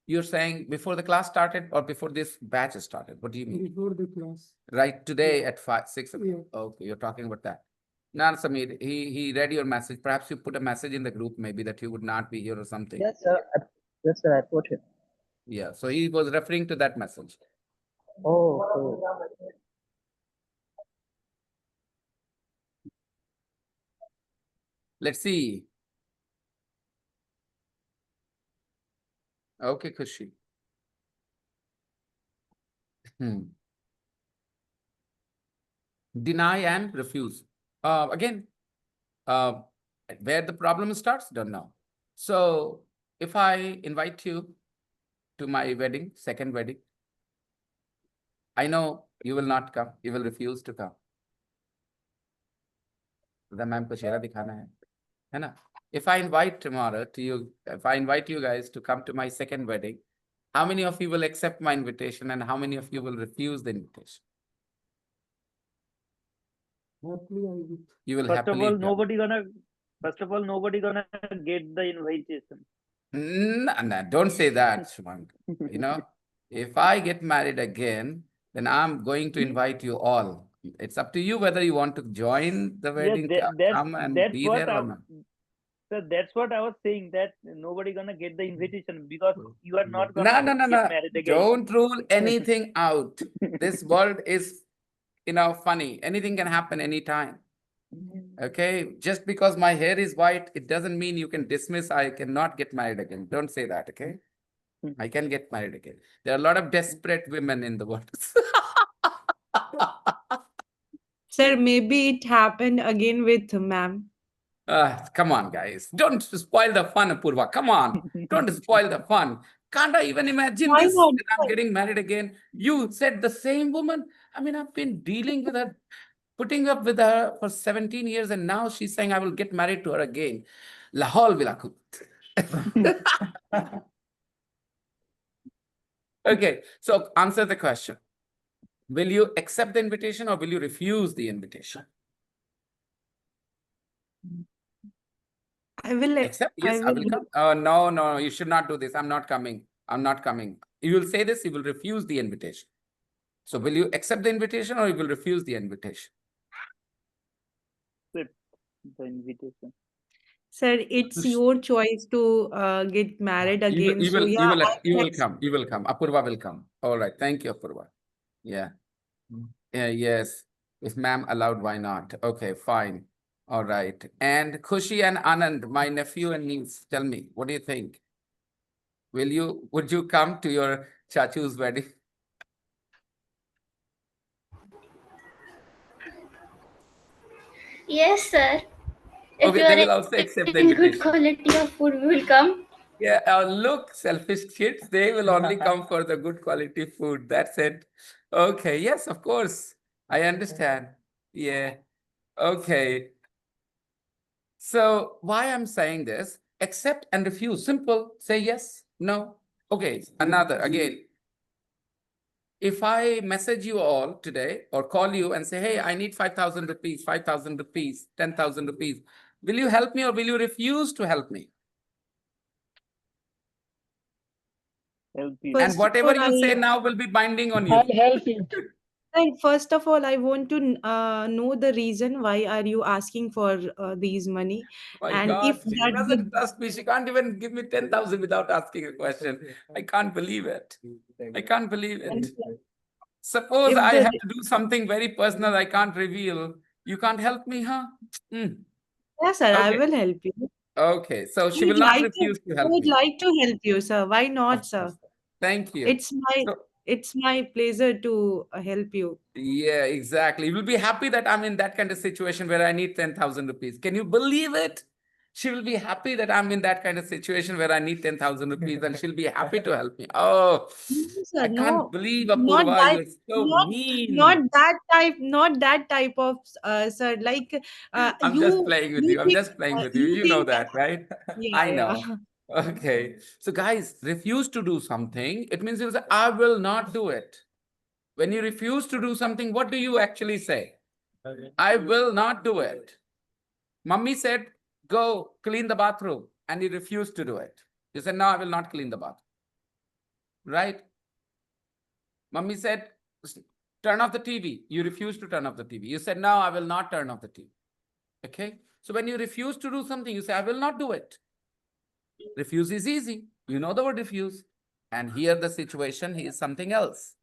you're saying before the class started or before this batch started? What do you mean?
before the class.
Right today
Yeah.
at 5, 6 o'clock.
Yeah.
Okay, you're talking about that. Now, Samir, he read your message. Perhaps you put a message in the group maybe that you would not be here or something.
Yes sir. Yes sir. I put him.
Yeah, so he was referring to that message.
Oh.
Let's see. Okay, Kushi. Deny and refuse. Again, where the problem starts, don't know. So if I invite you to my wedding, second wedding, I know you will not come. You will refuse to come. The ma'am ko chehra dikhana hai na? If I invite tomorrow to you, if I invite you guys to come to my second wedding, how many of you will accept my invitation and how many of you will refuse the invitation?
Happily, I will.
You will
First of
happily
all,
come.
nobody gonna get the invitation.
No, don't say that, Shumank. You know, if I get married again, then I'm going to invite you all. It's up to you whether you want to join the
Yeah,
wedding, come and
that's
be
what
there or not.
sir, that's what I was saying, that nobody gonna get the invitation because you are not gonna
No.
get married again.
Don't rule anything out. This world is, funny. Anything can happen anytime. Okay, just because my hair is white, it doesn't mean you can dismiss I cannot get married again. Don't say that, okay? I can get married again. There are a lot of desperate women in the world.
Sir, maybe it happened again with ma'am.
Come on, guys. Don't spoil the fun, Apurva. Come on. Don't spoil the fun. Can't I even imagine
Why
this?
not?
That I'm getting married again. You said the same woman. I mean, I've been dealing with her, putting up with her for 17 years, and now she's saying I will get married to her again. Lahol Vilakut. Okay, so answer the question. Will you accept the invitation or will you refuse the invitation?
I will.
Accept?
I
Yes, I
will.
will come. No, no, you should not do this. I'm not coming. I'm not coming. You will say this, you will refuse the invitation. So will you accept the invitation or you will refuse the invitation?
Accept the invitation.
Sir, it's your choice to get married again. So yeah, I
You
will
will come. You will come. Apurva will come. All right. Thank you, Apurva. Yeah. Yeah, yes. If ma'am allowed, why not? Okay, fine. All right. And Khushi and Anand, my nephew and niece, tell me, what do you think? Would you come to your chachu's wedding?
Yes, sir. If
Okay,
you
they
are
will also accept the
in good
invitation.
quality of food, we will come.
Yeah, look, selfish kids, they will only come for the good quality food. That's it. Okay, yes, of course. I understand. Yeah. Okay. So why I'm saying this, accept and refuse. Simple. Say yes, no. Okay, another again. If I message you all today or call you and say, hey, I need 5,000 rupees, 5,000 rupees, 10,000 rupees, will you help me or will you refuse to help me?
Help you.
And
first of
whatever
all,
you say now will be binding on
I'll
you.
help you.
first of all, I want to know the reason why are you asking for these money,
My
and if
God, she
that
doesn't trust me. She can't even give me 10,000 without asking a question. I can't believe it. I can't believe
and
it. Suppose
if
I
the
have to do something very personal I can't reveal. You can't help me, huh? Mm.
yes, sir, I
Okay.
will help you.
Okay. So
I
she will
would
not
like to.
refuse to
I
help
would
me.
like to help you, sir. Why not, sir?
Thank you.
It's my
So,
it's my pleasure to help you.
yeah, exactly. You will be happy that I'm in that kind of situation where I need 10,000 rupees. Can you believe it? She will be happy that I'm in that kind of situation where I need 10,000 rupees and she'll be happy to help me. Oh,
No, sir,
I can't
no,
believe,
not
Apurva,
that,
you're so
not
mean.
not that type of sir. Like
I'm just playing with
you
you. I'm
think
just playing with you.
you
You know
think
that, right?
yeah,
I
yeah.
know. Okay. So, guys, refuse to do something. It means you say, I will not do it. When you refuse to do something, what do you actually say? I will not do it. Mummy said, go clean the bathroom. And you refused to do it. You said, no, I will not clean the bathroom. Right? Mummy said, turn off the TV. You refused to turn off the TV. You said, no, I will not turn off the TV. Okay? So when you refuse to do something, you say, I will not do it. Refuse is easy. You know the word refuse. And here the situation is something else.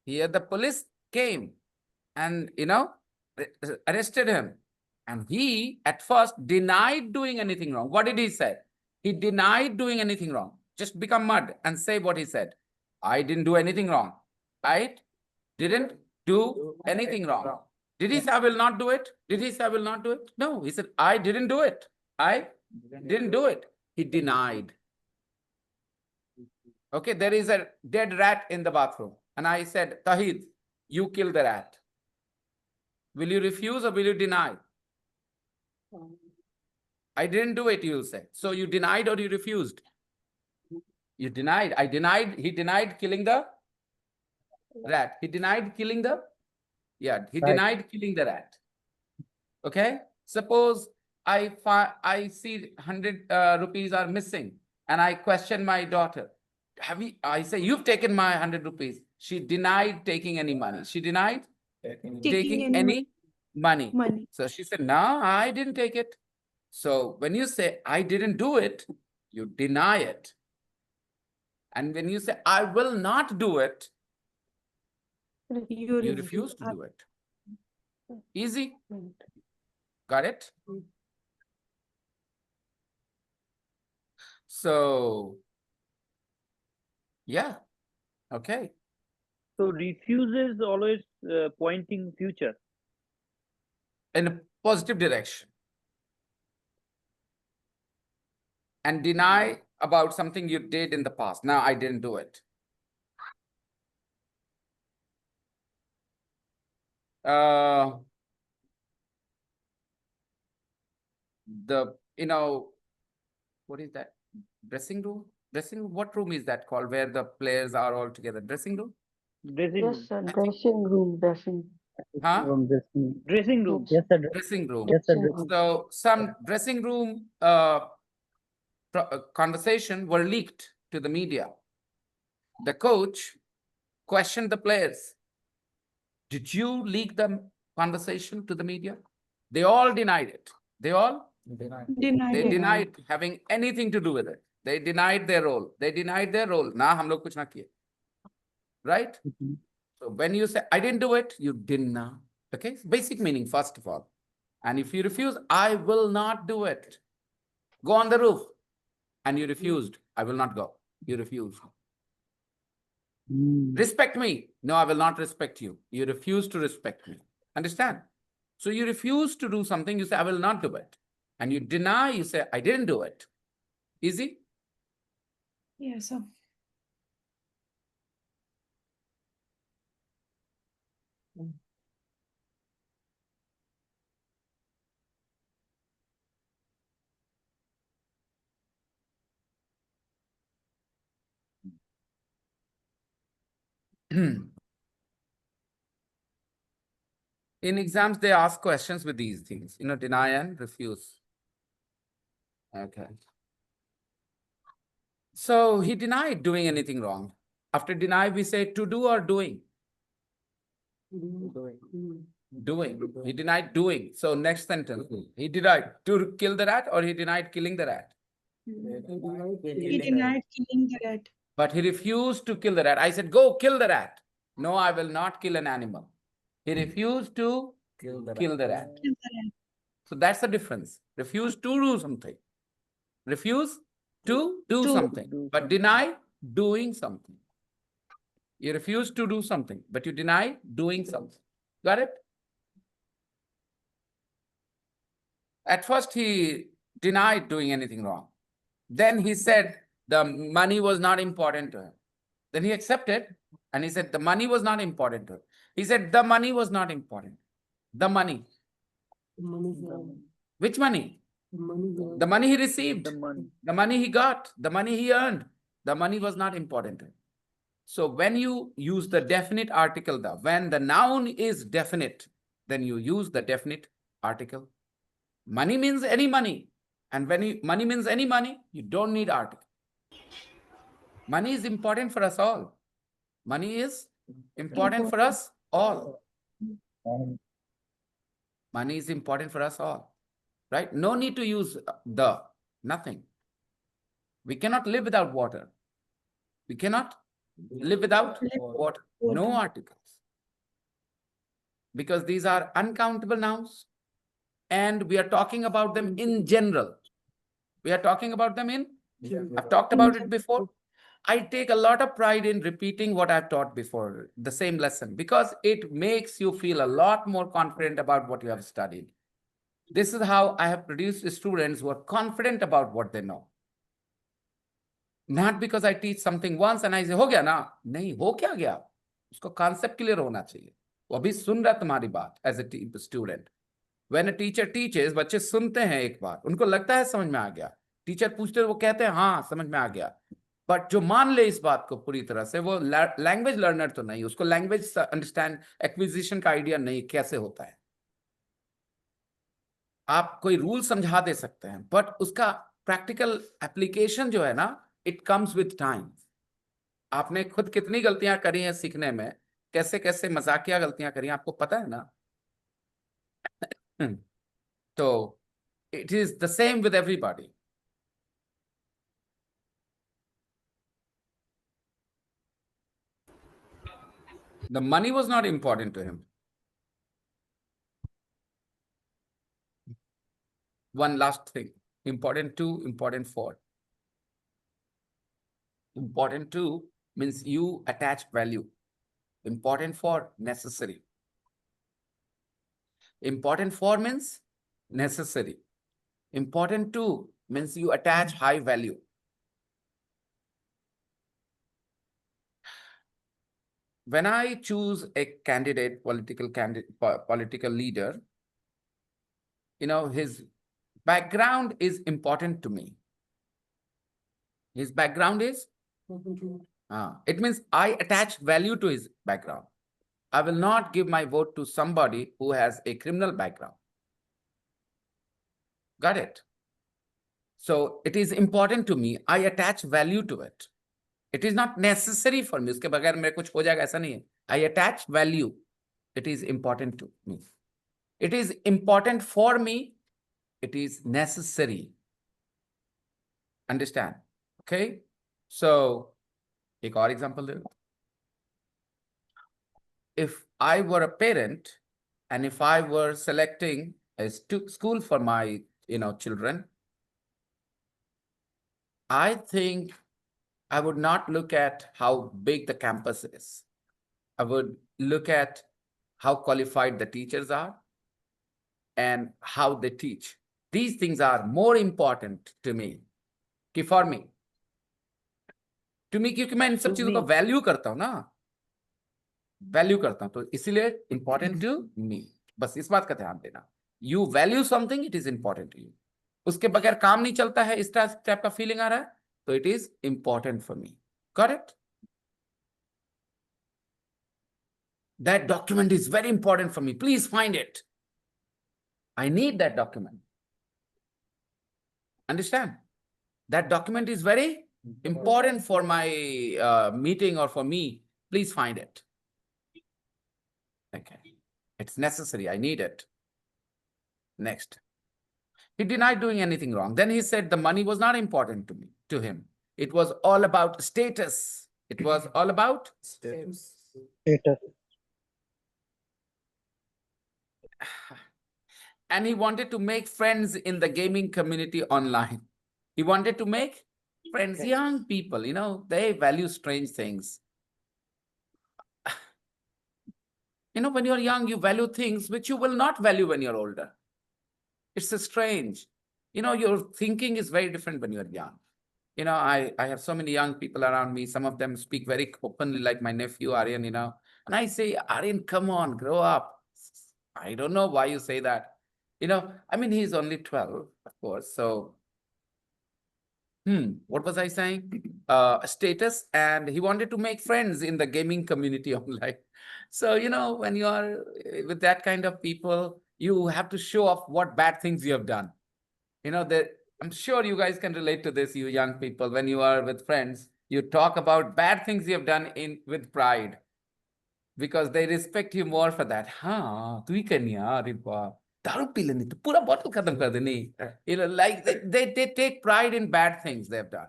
Here the police came and, arrested him. And he at first denied doing anything wrong. What did he say? He denied doing anything wrong. Just become mud and say what he said. I didn't do anything wrong. I didn't do anything wrong. Did he say, I will not do it? Did he say, I will not do it? No, he said, I didn't do it. I didn't do it. He denied. Okay, there is a dead rat in the bathroom. And I said, Tahid, you killed the rat. Will you refuse or will you deny? I didn't do it, you'll say. So you denied or you refused? You denied. I denied. He denied killing the rat. He denied killing the, he denied killing the rat. Okay. Suppose I see 100 rupees are missing and I question my daughter. I say, you've taken my 100 rupees. She denied taking any money. She denied
Taking
taking
any
any money.
money.
So she said, no, I didn't take it. So when you say, I didn't do it, you deny it. And when you say, I will not do it,
You
you
refuse.
refuse to do it. Easy. Got it? So, yeah. Okay.
So refuse is always pointing future.
In a positive direction. and deny about something you did in the past. Now, I didn't do it. What is that? Dressing room? Dressing room? What room is that called where the players are all together? Dressing room?
Dressing room.
Yes, sir.
I think-
Dressing room. Dressing.
Huh?
Room, dressing.
Dressing room.
Yes, sir.
Dressing room.
Yes, sir.
Dressing
Dressing.
room.
So some dressing room conversation were leaked to the media. The coach questioned the players. Did you leak the conversation to the media? They all denied it. They all
Deny.
Denied
they
it.
denied having anything to do with it. They denied their role. They denied their role. Na hum log kuch na kiye. Right?
Mhm.
So when you say I didn't do it, you didn't know. Okay? Basic meaning, first of all. And if you refuse, I will not do it. Go on the roof. And you refused. I will not go. You refused.
Mm.
Respect me. No, I will not respect you. You refuse to respect me. Understand? So you refuse to do something, you say, I will not do it. And you deny, you say, I didn't do it. Easy?
Yes, sir.
In exams, they ask questions with these things, deny and refuse. Okay. So he denied doing anything wrong. After deny, we say to do or doing? Doing. He denied doing. So next sentence, he denied to kill the rat or he denied killing the rat?
He denied killing the rat.
But he refused to kill the rat. I said, go kill the rat. No, I will not kill an animal. He refused to kill the rat.
Kill the rat.
So that's the difference. Refuse to do something. Refuse to do
To
something. But deny doing something. You refuse to do something, but you deny doing something. Got it? At first, he denied doing anything wrong. Then he said the money was not important to him. Then he accepted and he said the money was not important to him. He said the money was not important. The money. Which money? The money he received.
The money.
The money he got. The money he earned. The money was not important to him. So when you use the definite article, when the noun is definite, then you use the definite article. Money means any money. And when money means any money, you don't need article. Money is important for us all. Money is important for us all. Money is important for us all. Right? No need to use nothing. We cannot live without water. We cannot live without water. No articles. Because these are uncountable nouns. And we are talking about them in general. We are talking about them in, I've talked about it before. I take a lot of pride in repeating what I've taught before, the same lesson, because it makes you feel a lot more confident about what you have studied. This is how I have produced students who are confident about what they know. Not because I teach something once and I say, हो गया ना? नहीं, हो क्या गया? उसको concept clear होना चाहिए. वो अभी सुन रहा तुम्हारी बात as a student. When a teacher teaches, बच्चे सुनते हैं एक बार, उनको लगता है समझ में आ गया. टीचर पूछते हैं, वो कहते हैं हाँ समझ में आ गया. बट जो मान ले इस बात को पूरी तरह से, वो लैंग्वेज लर्नर तो नहीं, उसको लैंग्वेज अंडरस्टैंड एक्विजिशन का आइडिया नहीं कैसे होता है. आप कोई रूल समझा दे सकते हैं, बट उसका प्रैक्टिकल एप्लीकेशन जो है ना, इट कम्स विथ टाइम. आपने खुद कितनी गलतियां करी हैं सीखने में, कैसे कैसे मजाकिया गलतियां करी, आपको पता है ना. So it is the same with everybody. The money was not important to him. One last thing, important to, important for. Important to means you attach value. Important for, necessary. Important for means necessary. Important to means you attach high value. When I choose a candidate, political leader, his background is important to me. His background is, it means I attach value to his background. I will not give my vote to somebody who has a criminal background. Got it? So it is important to me. I attach value to it. It is not necessary for me. उसके बगैर मेरे कुछ हो जाएगा ऐसा नहीं है. I attach value. It is important to me. It is important for me. It is necessary. Understand? Okay? So, एक और example they. If I were a parent and if I were selecting a school for my children, I think I would not look at how big the campus is. I would look at how qualified the teachers are and how they teach. These things are more important to me. For me. To me, क्योंकि मैं इन सब चीजों का value करता हूं ना, value करता हूं, तो इसीलिए इंपॉर्टेंट टू मी. बस इस बात का ध्यान देना. You value something, it is important to you. उसके बगैर काम नहीं चलता है, इस टाइप का फीलिंग आ रहा है, तो it is important for me. Correct? That document is very important for me. Please find it. I need that document. Understand? That document is very important for my meeting or for me. Please find it. Okay. It's necessary. I need it. Next. He denied doing anything wrong. Then he said the money was not important to him. It was all about status. It was all about
Status.
And he wanted to make friends in the gaming community online. He wanted to make friends, young people, they value strange things. When you're young, you value things which you will not value when you're older. It's strange. Your thinking is very different when you're young. I have so many young people around me. Some of them speak very openly, like my nephew, Aryan, and I say, Aryan, come on, grow up. I don't know why you say that. He's only 12, of course. So, what was I saying? Status, and he wanted to make friends in the gaming community online. So, when you are with that kind of people, you have to show off what bad things you have done. I'm sure you guys can relate to this, you young people. When you are with friends, you talk about bad things you have done with pride, because they respect you more for that. हाँ, तू ही करनी यार, अरे वाह, दारू P लेनी तो पूरा bottle खत्म कर देनी. Like they take pride in bad things they have done,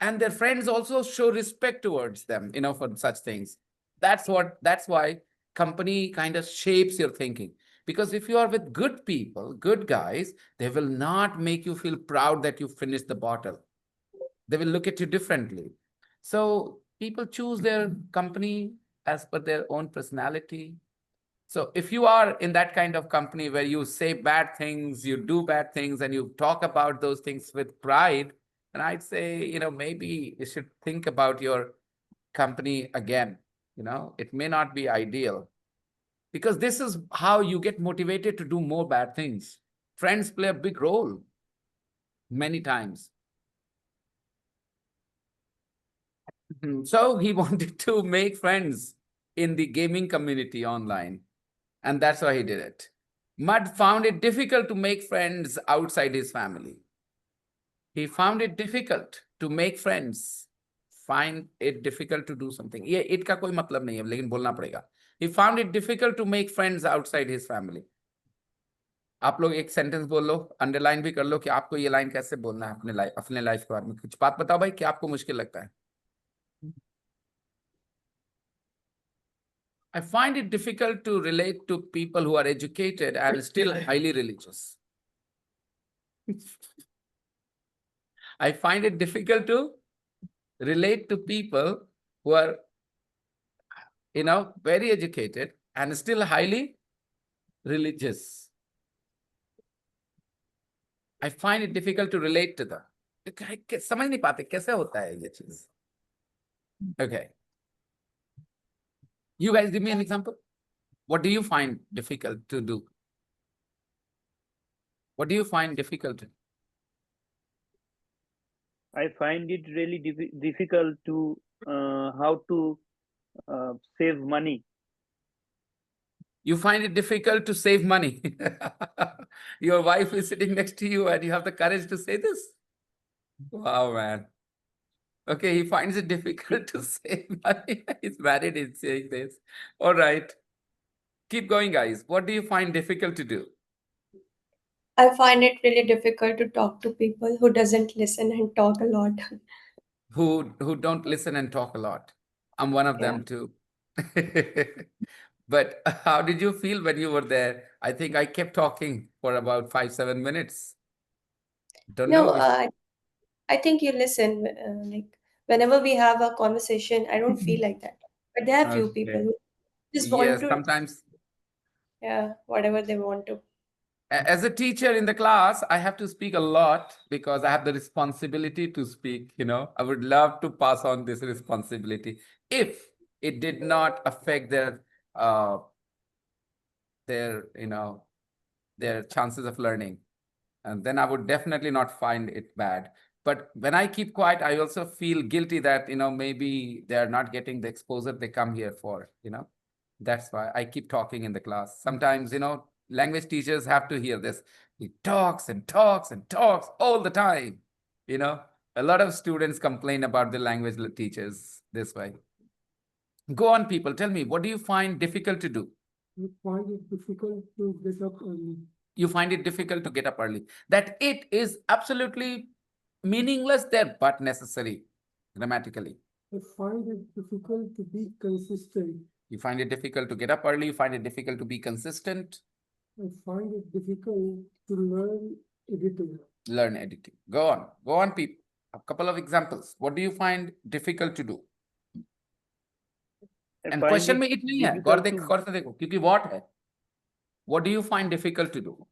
and their friends also show respect towards them, for such things. That's why company kind of shapes your thinking. Because if you are with good people, good guys, they will not make you feel proud that you finished the bottle. They will look at you differently. So people choose their company as per their own personality. So if you are in that kind of company where you say bad things, you do bad things, and you talk about those things with pride, then I'd say, maybe you should think about your company again. It may not be ideal, because this is how you get motivated to do more bad things. Friends play a big role many times. So he wanted to make friends in the gaming community online, and that's why he did it. Mud found it difficult to make friends outside his family. He found it difficult to make friends. Find it difficult to do something. ये it का कोई मतलब नहीं है, लेकिन बोलना पड़ेगा. He found it difficult to make friends outside his family. आप लोग एक सेंटेंस बोल लो, अंडरलाइन भी कर लो कि आपको ये लाइन कैसे बोलना है अपने लाइफ के बारे में. कुछ बात बताओ भाई, क्या आपको मुश्किल लगता है? I find it difficult to relate to people who are educated and still highly religious. I find it difficult to relate to people who are, very educated and still highly religious. I find it difficult to relate to them. समझ नहीं पाते कैसे होता है ये चीज. Okay. You guys give me an example. What do you find difficult to do? What do you find difficult to do?
I find it really difficult to how to save money.
You find it difficult to save money. Your wife is sitting next to you and you have the courage to say this? Wow, man. Okay, he finds it difficult to save money. He's married in saying this. All right. Keep going, guys. What do you find difficult to do?
I find it really difficult to talk to people who doesn't listen and talk a lot.
Who don't listen and talk a lot. I'm one of them too. But how did you feel when you were there? I think I kept talking for about 5-7 minutes. Don't
No,
know.
I think you listen. Like whenever we have a conversation, I don't feel like that. But there are few people
Okay.
who just want
Yes,
to,
sometimes.
yeah, whatever they want to.
As a teacher in the class, I have to speak a lot because I have the responsibility to speak. I would love to pass on this responsibility if it did not affect their chances of learning. And then I would definitely not find it bad. But when I keep quiet, I also feel guilty that, maybe they're not getting the exposure they come here for, That's why I keep talking in the class. Sometimes, language teachers have to hear this. He talks and talks and talks all the time. A lot of students complain about the language teachers this way. Go on, people. Tell me, what do you find difficult to do?
I find it difficult to get up early.
You find it difficult to get up early. That it is absolutely meaningless there, but necessary grammatically.
I find it difficult to be consistent.
You find it difficult to get up early. You find it difficult to be consistent.
I find it difficult to learn editing.
Learn editing. Go on, people. A couple of examples. What do you find difficult to do? And question में it नहीं है. गौर से देखो, क्योंकि what है? What do you find difficult to do?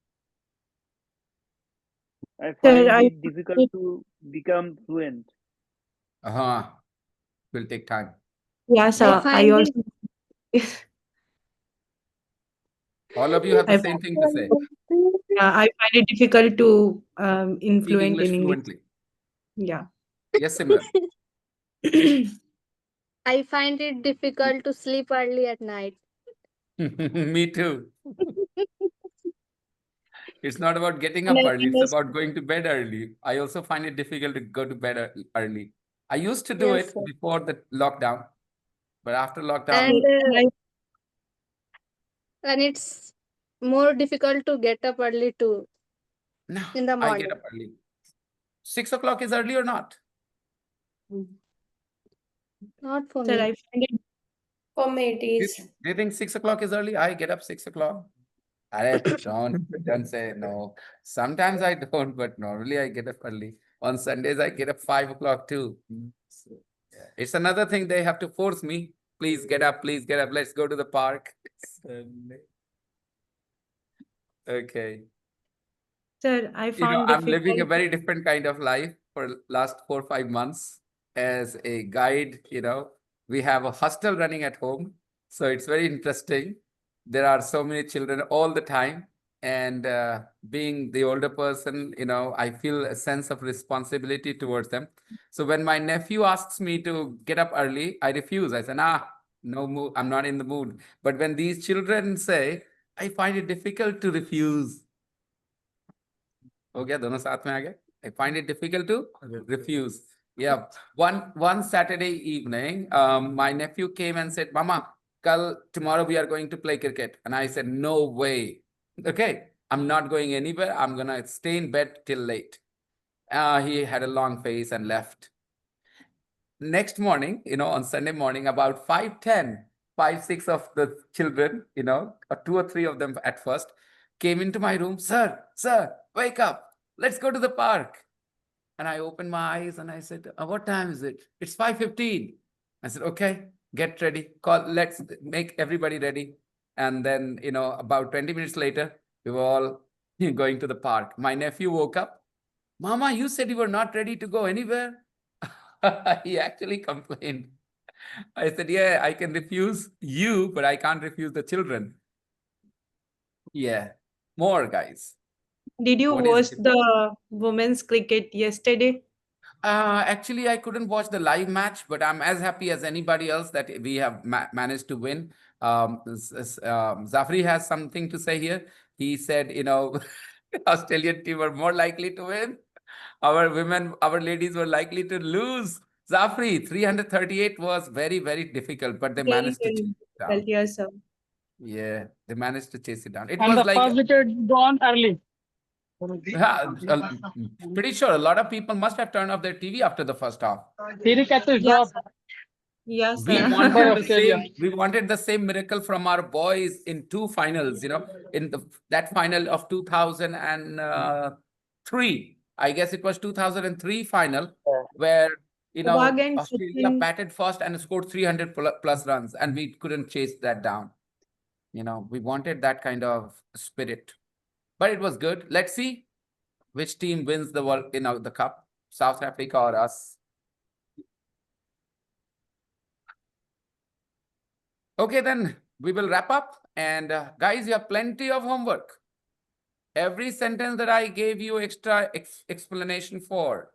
I find it difficult to become fluent.
Will take time.
Yeah, sir. I also.
All of you have the same thing to say.
Yeah, I find it difficult to
Speak
influent
English
in English.
fluently.
Yeah.
Yes, Simran.
I find it difficult to sleep early at night.
Me too. It's not about getting up early. It's about going to bed early. I also find it difficult to go to bed early. I used to do it before the lockdown, but after lockdown.
And it's more difficult to get up early too.
No,
in the morning.
I get up early. 6 o'clock is early or not?
Not for
Sir,
me.
I find it.
For me, it is.
Do you think 6 o'clock is early? I get up 6 o'clock. Don't say no. Sometimes I don't, but normally I get up early. On Sundays, I get up 5 o'clock too. It's another thing they have to force me. Please get up, please get up. Let's go to the park. Okay.
Sir, I found
I'm living a
difficult.
very different kind of life for last 4 or 5 months. As a guide, we have a hostel running at home. So it's very interesting. There are so many children all the time. And being the older person, I feel a sense of responsibility towards them. So when my nephew asks me to get up early, I refuse. I say, nah, no mood. I'm not in the mood. But when these children say, I find it difficult to refuse. हो गया दोनों साथ में आ गए. I find it difficult to refuse. Yeah. One Saturday evening, my nephew came and said, Mama, tomorrow we are going to play cricket. And I said, no way. Okay, I'm not going anywhere. I'm going to stay in bed till late. He had a long face and left. Next morning, on Sunday morning, about 5:10, 5-6 of the children, 2 or 3 of them at first, came into my room. Sir, wake up. Let's go to the park. And I opened my eyes and I said, what time is it? It's 5:15. I said, okay, get ready. Let's make everybody ready. And then, about 20 minutes later, we were all going to the park. My nephew woke up Mama, you said you were not ready to go anywhere. He actually complained. I said, yeah, I can refuse you, but I can't refuse the children. Yeah, more guys.
Did you
What is
watch
it?
the women's cricket yesterday?
Actually, I couldn't watch the live match, but I'm as happy as anybody else that we have managed to win. Zafri has something to say here. He said, Australian team were more likely to win. Our women, our ladies were likely to lose. Zafri, 338 was very, very difficult, but they
Very,
managed to chase
very
it down.
difficult, yes, sir.
Yeah, they managed to chase it down. It
And
was
the
like,
first wicket gone early.
yeah, pretty sure a lot of people must have turned off their TV after the first half.
3 catches
Yes,
dropped
sir. Yes,
We
sir.
for
wanted the
Australia.
same. We wanted the same miracle from our boys in two finals. In that final of 2003. I guess it was 2003 final where
Wag and
Australia
Sachin,
batted first and scored 300 plus runs, and we couldn't chase that down. We wanted that kind of spirit, but it was good. Let's see which team wins the world, the cup, South Africa or us. Okay, then we will wrap up. And guys, you have plenty of homework. Every sentence that I gave you extra explanation for,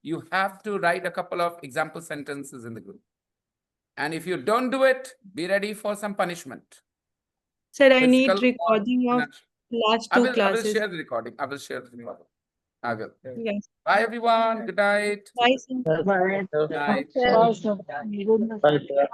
you have to write a couple of example sentences in the group. And if you don't do it, be ready for some punishment.
sir, I need
Physical or
recording of
financial.
last
I
two
will
classes.
share the recording. I will.
Yes.
Bye, everyone. Good night.
Bye, sir.
Yes,
Bye.
sir.
Good night.
Sir.
Bye, sir. Good night.
Bye, sir.